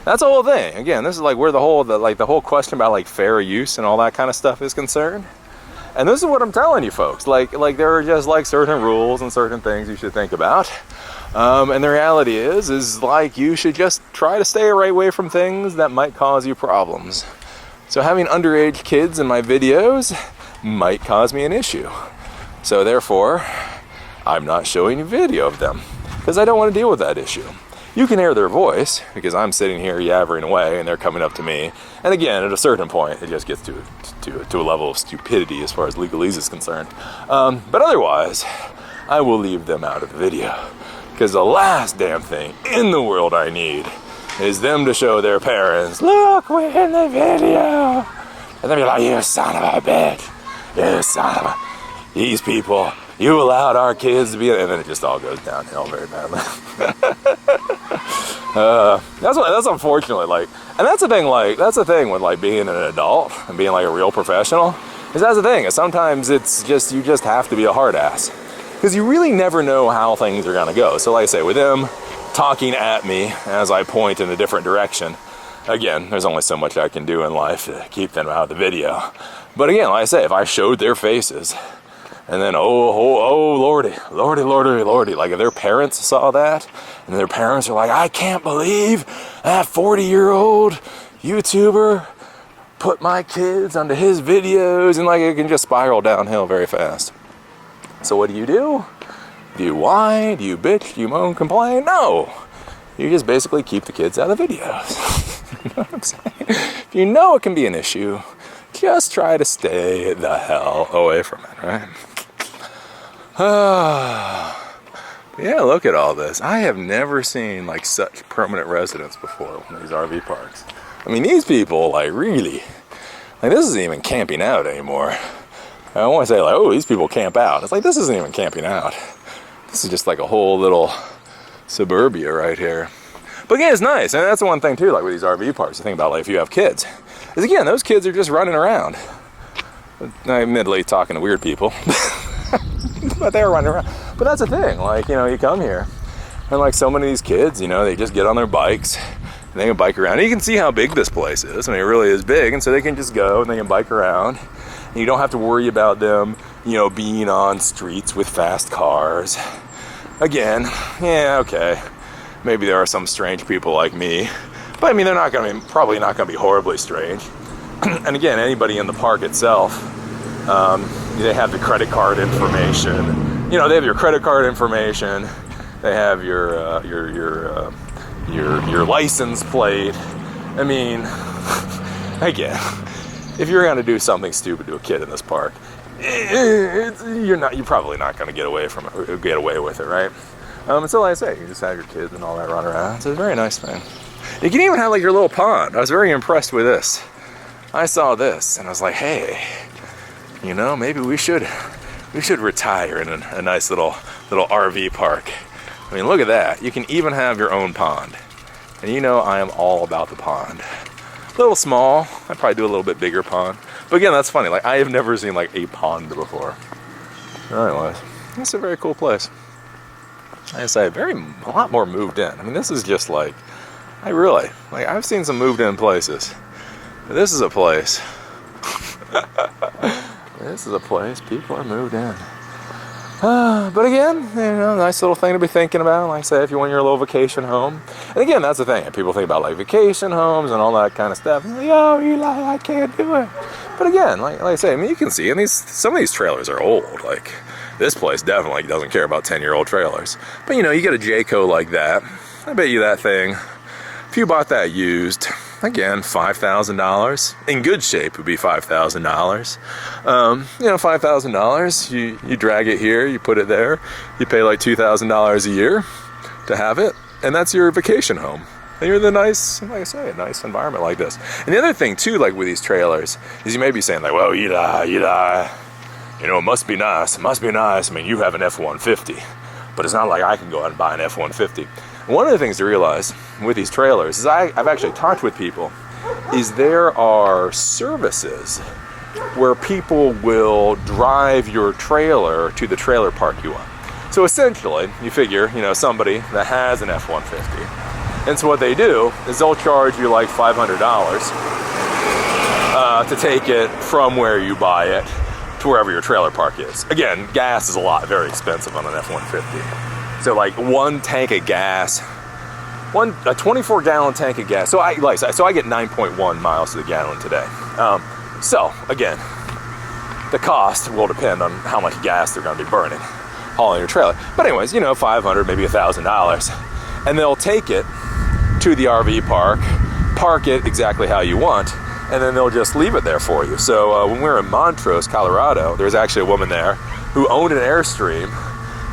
That's the whole thing. Again, this is like where the whole question about like fair use and all that kind of stuff is concerned. And this is what I'm telling you folks. Like there are just like certain rules and certain things you should think about. And the reality is like you should just try to stay right away from things that might cause you problems. So having underage kids in my videos might cause me an issue. So therefore, I'm not showing you video of them because I don't want to deal with that issue. You can hear their voice because I'm sitting here yabbering away and they're coming up to me. And again, at a certain point, it just gets to a level of stupidity as far as legalese is concerned. But otherwise, I will leave them out of the video because the last damn thing in the world I need is them to show their parents, "Look, we're in the video." And they'll be like, "You son of a bitch. You son of a... These people, you allowed our kids to be..." And then it just all goes downhill very badly. That's unfortunately like, and that's the thing with like being an adult and being like a real professional, is that's the thing, is sometimes it's just, you just have to be a hard ass. Because you really never know how things are gonna go. So like I say, with them, talking at me as I point in a different direction. Again, there's only so much I can do in life to keep them out of the video. But again, like I say, if I showed their faces, and then, oh, lordy, like if their parents saw that, and their parents are like, I can't believe that 40-year-old YouTuber put my kids onto his videos, and like it can just spiral downhill very fast. So what do? Do you whine? Do you bitch? Do you moan, complain? No. You just basically keep the kids out of videos. You know what I'm saying? If you know it can be an issue, just try to stay the hell away from it, right? Yeah, look at all this. I have never seen like such permanent residents before in these RV parks. I mean, these people like really, like this isn't even camping out anymore. I don't want to say like, oh, these people camp out. It's like, this isn't even camping out. This is just like a whole little suburbia right here. But again, it's nice. And that's the one thing too, like with these RV parks, the thing about like if you have kids, is again, those kids are just running around. I'm admittedly talking to weird people, but they're running around. But that's the thing, like, you know, you come here and like so many of these kids, you know, they just get on their bikes and they can bike around. And you can see how big this place is. I mean, it really is big. And so they can just go and they can bike around. And you don't have to worry about them, you know, being on streets with fast cars. Again, yeah, okay. Maybe there are some strange people like me, but I mean, they're not going to be, probably not going to be horribly strange. And again, anybody in the park itself, they have the credit card information. You know, they have your credit card information. They have your license plate. I mean, again, if you're going to do something stupid to a kid in this park, you're probably not going to get away with it, right? And so like I say, you just have your kids and all that run around. It's a very nice thing. You can even have like your little pond. I was very impressed with this. I saw this and I was like, hey, you know, maybe we should retire in a nice little RV park. I mean, look at that. You can even have your own pond. And you know I am all about the pond. A little small. I'd probably do a little bit bigger pond. But again, that's funny. Like, I have never seen like a pond before. Anyways, it's a very cool place. Like I say, a lot more moved in. I mean, this is just like, I've seen some moved in places. This is a place. This is a place people are moved in. But again, you know, nice little thing to be thinking about. Like I say, if you want your little vacation home. And again, that's the thing. People think about like vacation homes and all that kind of stuff. And like, oh, Eli, I can't do it. But again, like I say, I mean, you can see, and some of these trailers are old. Like, this place definitely doesn't care about 10-year-old trailers. But you know, you get a Jayco like that. I bet you that thing, if you bought that used, again, $5,000. In good shape would be $5,000. You know, $5,000, you drag it here, you put it there, you pay like $2,000 a year to have it, and that's your vacation home. And you're in the nice, like I say, a nice environment like this. And the other thing too, like with these trailers, is you may be saying like, well, Eli, you know, it must be nice. I mean, you have an F-150, but it's not like I can go out and buy an F-150. One of the things to realize with these trailers is I've actually talked with people, is there are services where people will drive your trailer to the trailer park you want. So essentially, you figure, you know, somebody that has an F-150, and so what they do is they'll charge you like $500 to take it from where you buy it to wherever your trailer park is. Again, gas is very expensive on an F-150. So like one tank of gas, a 24-gallon tank of gas. So I get 9.1 miles to the gallon today. So again, the cost will depend on how much gas they're going to be burning hauling your trailer. But anyways, you know, $500, maybe $1,000, and they'll take it to the RV park it exactly how you want, and then they'll just leave it there for you. So when we were in Montrose, Colorado, there was actually a woman there who owned an Airstream.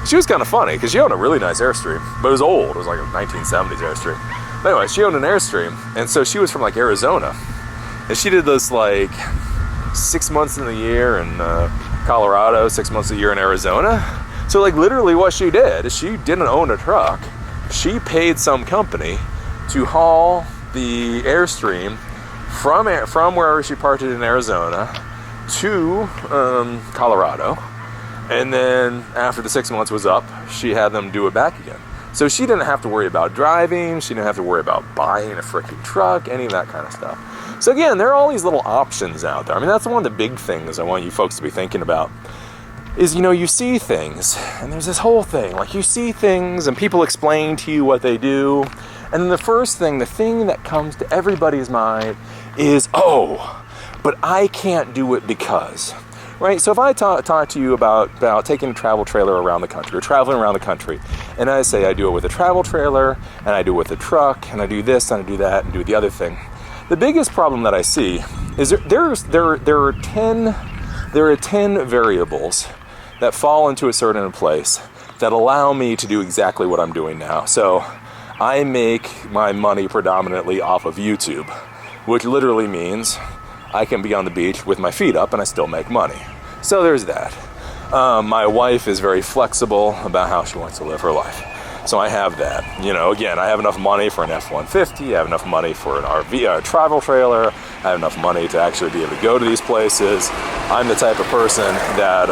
She was kind of funny because she owned a really nice Airstream, but it was old. It was like a 1970s Airstream. But anyway, she owned an Airstream, and so she was from like Arizona, and she did this like 6 months in the year in Colorado, 6 months a year in Arizona. So like literally what she did is she didn't own a truck. She paid some company to haul the Airstream from wherever she parked it in Arizona to Colorado. And then after the 6 months was up, she had them do it back again. So she didn't have to worry about driving. She didn't have to worry about buying a freaking truck, any of that kind of stuff. So again, there are all these little options out there. I mean, that's one of the big things I want you folks to be thinking about is, you know, you see things, and there's this whole thing. Like, you see things, and people explain to you what they do, and then the first thing, the thing that comes to everybody's mind is, oh, but I can't do it because, right? So if I talk to you about taking a travel trailer around the country, or traveling around the country, and I say I do it with a travel trailer, and I do it with a truck, and I do this, and I do that, and do the other thing, the biggest problem that I see is there are 10 variables that fall into a certain place that allow me to do exactly what I'm doing now. So I make my money predominantly off of YouTube, which literally means I can be on the beach with my feet up and I still make money. So there's that. My wife is very flexible about how she wants to live her life. So I have that. You know, again, I have enough money for an F-150, I have enough money for an RV, a travel trailer, I have enough money to actually be able to go to these places. I'm the type of person that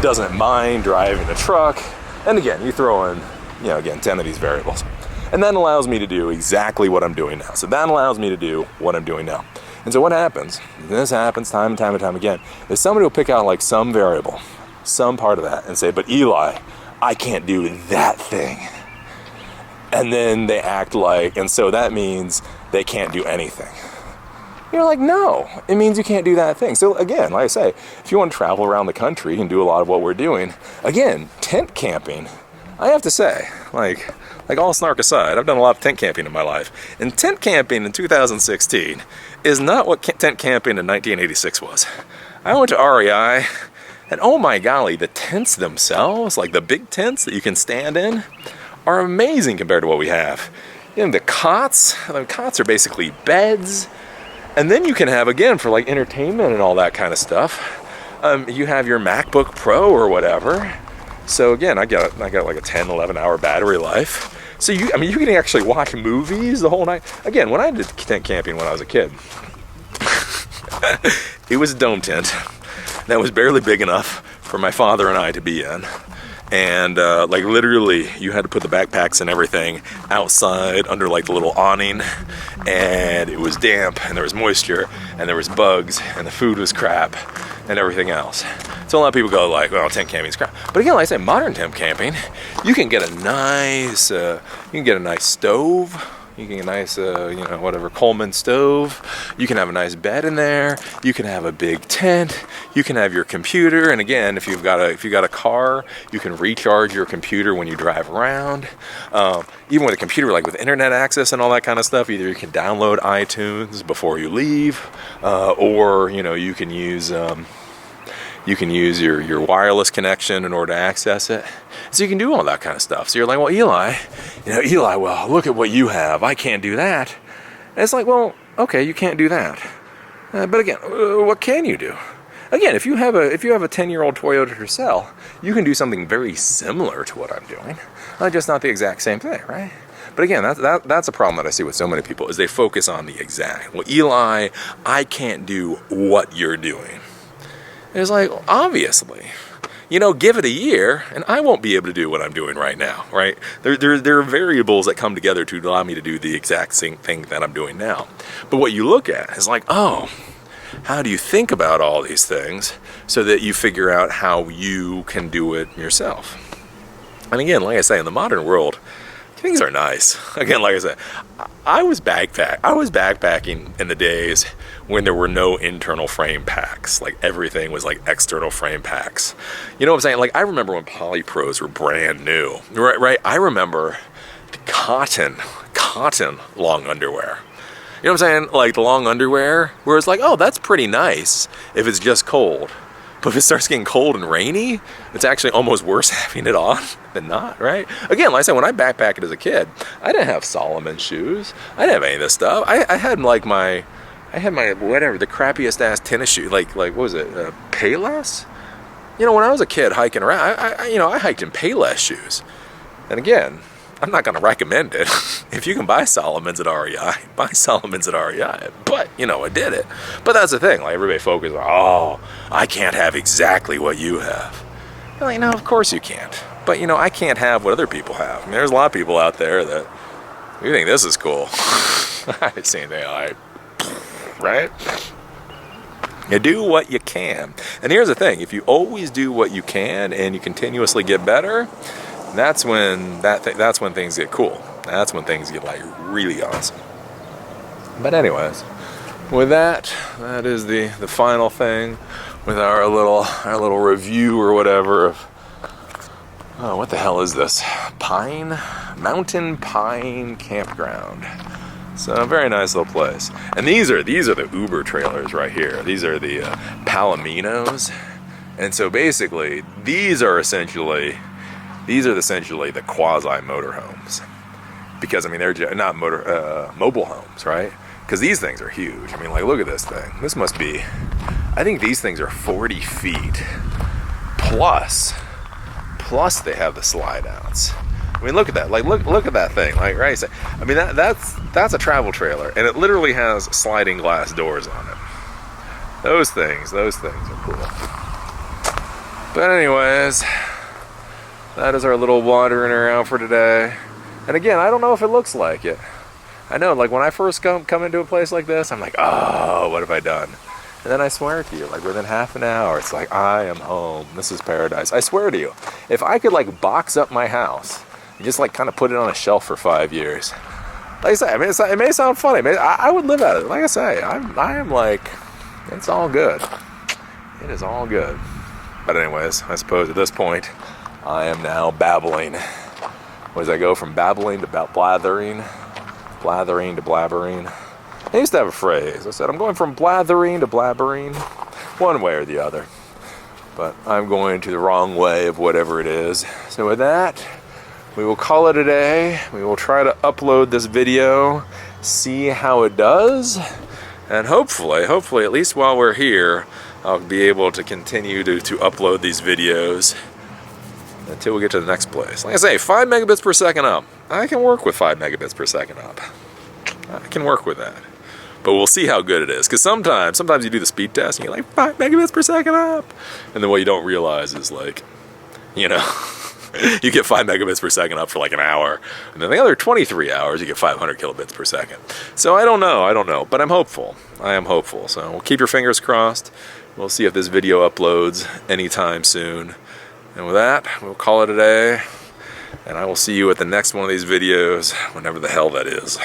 doesn't mind driving a truck. And again, you throw in, you know, again, 10 of these variables. And that allows me to do exactly what I'm doing now. So that allows me to do what I'm doing now. And so what happens, and this happens time and time and time again, is somebody will pick out like some variable, some part of that, and say, but Eli, I can't do that thing. And then they act like, and so that means they can't do anything. You're like, no, it means you can't do that thing. So again, like I say, if you want to travel around the country and do a lot of what we're doing, again, tent camping, I have to say, like all snark aside, I've done a lot of tent camping in my life. And tent camping in 2016 is not what tent camping in 1986 was. I went to REI, and oh my golly, the tents themselves, like the big tents that you can stand in, are amazing compared to what we have. You know, the cots are basically beds. And then you can have, again, for like entertainment and all that kind of stuff, you have your MacBook Pro or whatever. So again, I got like a 10, 11 hour battery life. So you can actually watch movies the whole night. Again, when I did tent camping when I was a kid, it was a dome tent that was barely big enough for my father and I to be in. And like literally you had to put the backpacks and everything outside under like the little awning, and it was damp and there was moisture and there was bugs and the food was crap and everything else. So a lot of people go like, well, tent camping is crap. But again, like I say, modern tent camping, you can get a nice stove. You can get a nice, Coleman stove. You can have a nice bed in there. You can have a big tent. You can have your computer. And again, if you've got a car, you can recharge your computer when you drive around. Even with a computer, like with internet access and all that kind of stuff, either you can download iTunes before you leave, or you can use your wireless connection in order to access it. So you can do all that kind of stuff. So you're like, well, Eli, well, look at what you have. I can't do that. And it's like, well, okay, you can't do that. But again, what can you do? Again, if you have a 10-year-old Toyota Tercel, you can do something very similar to what I'm doing, just not the exact same thing, right? But again, that's a problem that I see with so many people, is they focus on the exact. Well, Eli, I can't do what you're doing. And it's like, obviously, give it a year and I won't be able to do what I'm doing right now, right? There are variables that come together to allow me to do the exact same thing that I'm doing now. But what you look at is like, oh, how do you think about all these things so that you figure out how you can do it yourself? And again, like I say, in the modern world, things are nice. Again, like I said, I was backpacking in the days when there were no internal frame packs. Like everything was like external frame packs. You know what I'm saying? Like I remember when Polypros were brand new, right? I remember cotton long underwear. You know what I'm saying? Like the long underwear where it's like, oh, that's pretty nice if it's just cold. But if it starts getting cold and rainy, it's actually almost worse having it on than not, right? Again, like I said, when I backpacked as a kid, I didn't have Solomon shoes. I didn't have any of this stuff. I had the crappiest ass tennis shoe, like what was it, Payless? When I was a kid hiking around, I hiked in Payless shoes. And again, I'm not going to recommend it. If you can buy Solomons at REI, buy Solomons at REI. But, I did it. But that's the thing. Like, everybody focuses on, oh, I can't have exactly what you have. Well, you know, of course you can't. But, you know, I can't have what other people have. I mean, there's a lot of people out there that, you think this is cool. I didn't see anything like, right? You do what you can. And here's the thing, if you always do what you can and you continuously get better, that's when that's when things get cool. That's when things get like really awesome. But anyways, with that is the final thing with our little review or whatever of, oh, what the hell is this? Mountain Pine Campground. So a very nice little place. And these are the Uber trailers right here. These are the Palominos. And so basically, these are essentially the quasi motorhomes. Because I mean, they're not mobile homes, right? Because these things are huge. I mean, like, look at this thing. This must be, I think these things are 40 feet. Plus they have the slide outs. I mean, look at that. Like, look at that thing. Like, right? I mean, that's a travel trailer, and it literally has sliding glass doors on it. Those things are cool. But anyways, that is our little wandering around for today. And again, I don't know if it looks like it. I know, like, when I first come into a place like this, I'm like, oh, what have I done? And then I swear to you, like, within half an hour, it's like, I am home. This is paradise. I swear to you, if I could, like, box up my house and just, like, kind of put it on a shelf for 5 years, like I say, I mean, it may sound funny. I would live at it. Like I say, I am like, it's all good. It is all good. But anyways, I suppose at this point, I am now babbling. As I go from babbling to blathering to blabbering. I used to have a phrase. I said, I'm going from blathering to blabbering, one way or the other. But I'm going to the wrong way of whatever it is. So with that, we will call it a day. We will try to upload this video, see how it does. And hopefully, at least while we're here, I'll be able to continue to upload these videos until we get to the next place. Like I say, 5 megabits per second up. I can work with 5 megabits per second up. I can work with that. But we'll see how good it is. Because sometimes you do the speed test and you're like, 5 megabits per second up. And then what you don't realize is, like, you know, you get 5 megabits per second up for like an hour. And then the other 23 hours, you get 500 kilobits per second. So I don't know. But I'm hopeful. I am hopeful. So we'll keep your fingers crossed. We'll see if this video uploads anytime soon. And with that, we'll call it a day. And I will see you at the next one of these videos, whenever the hell that is.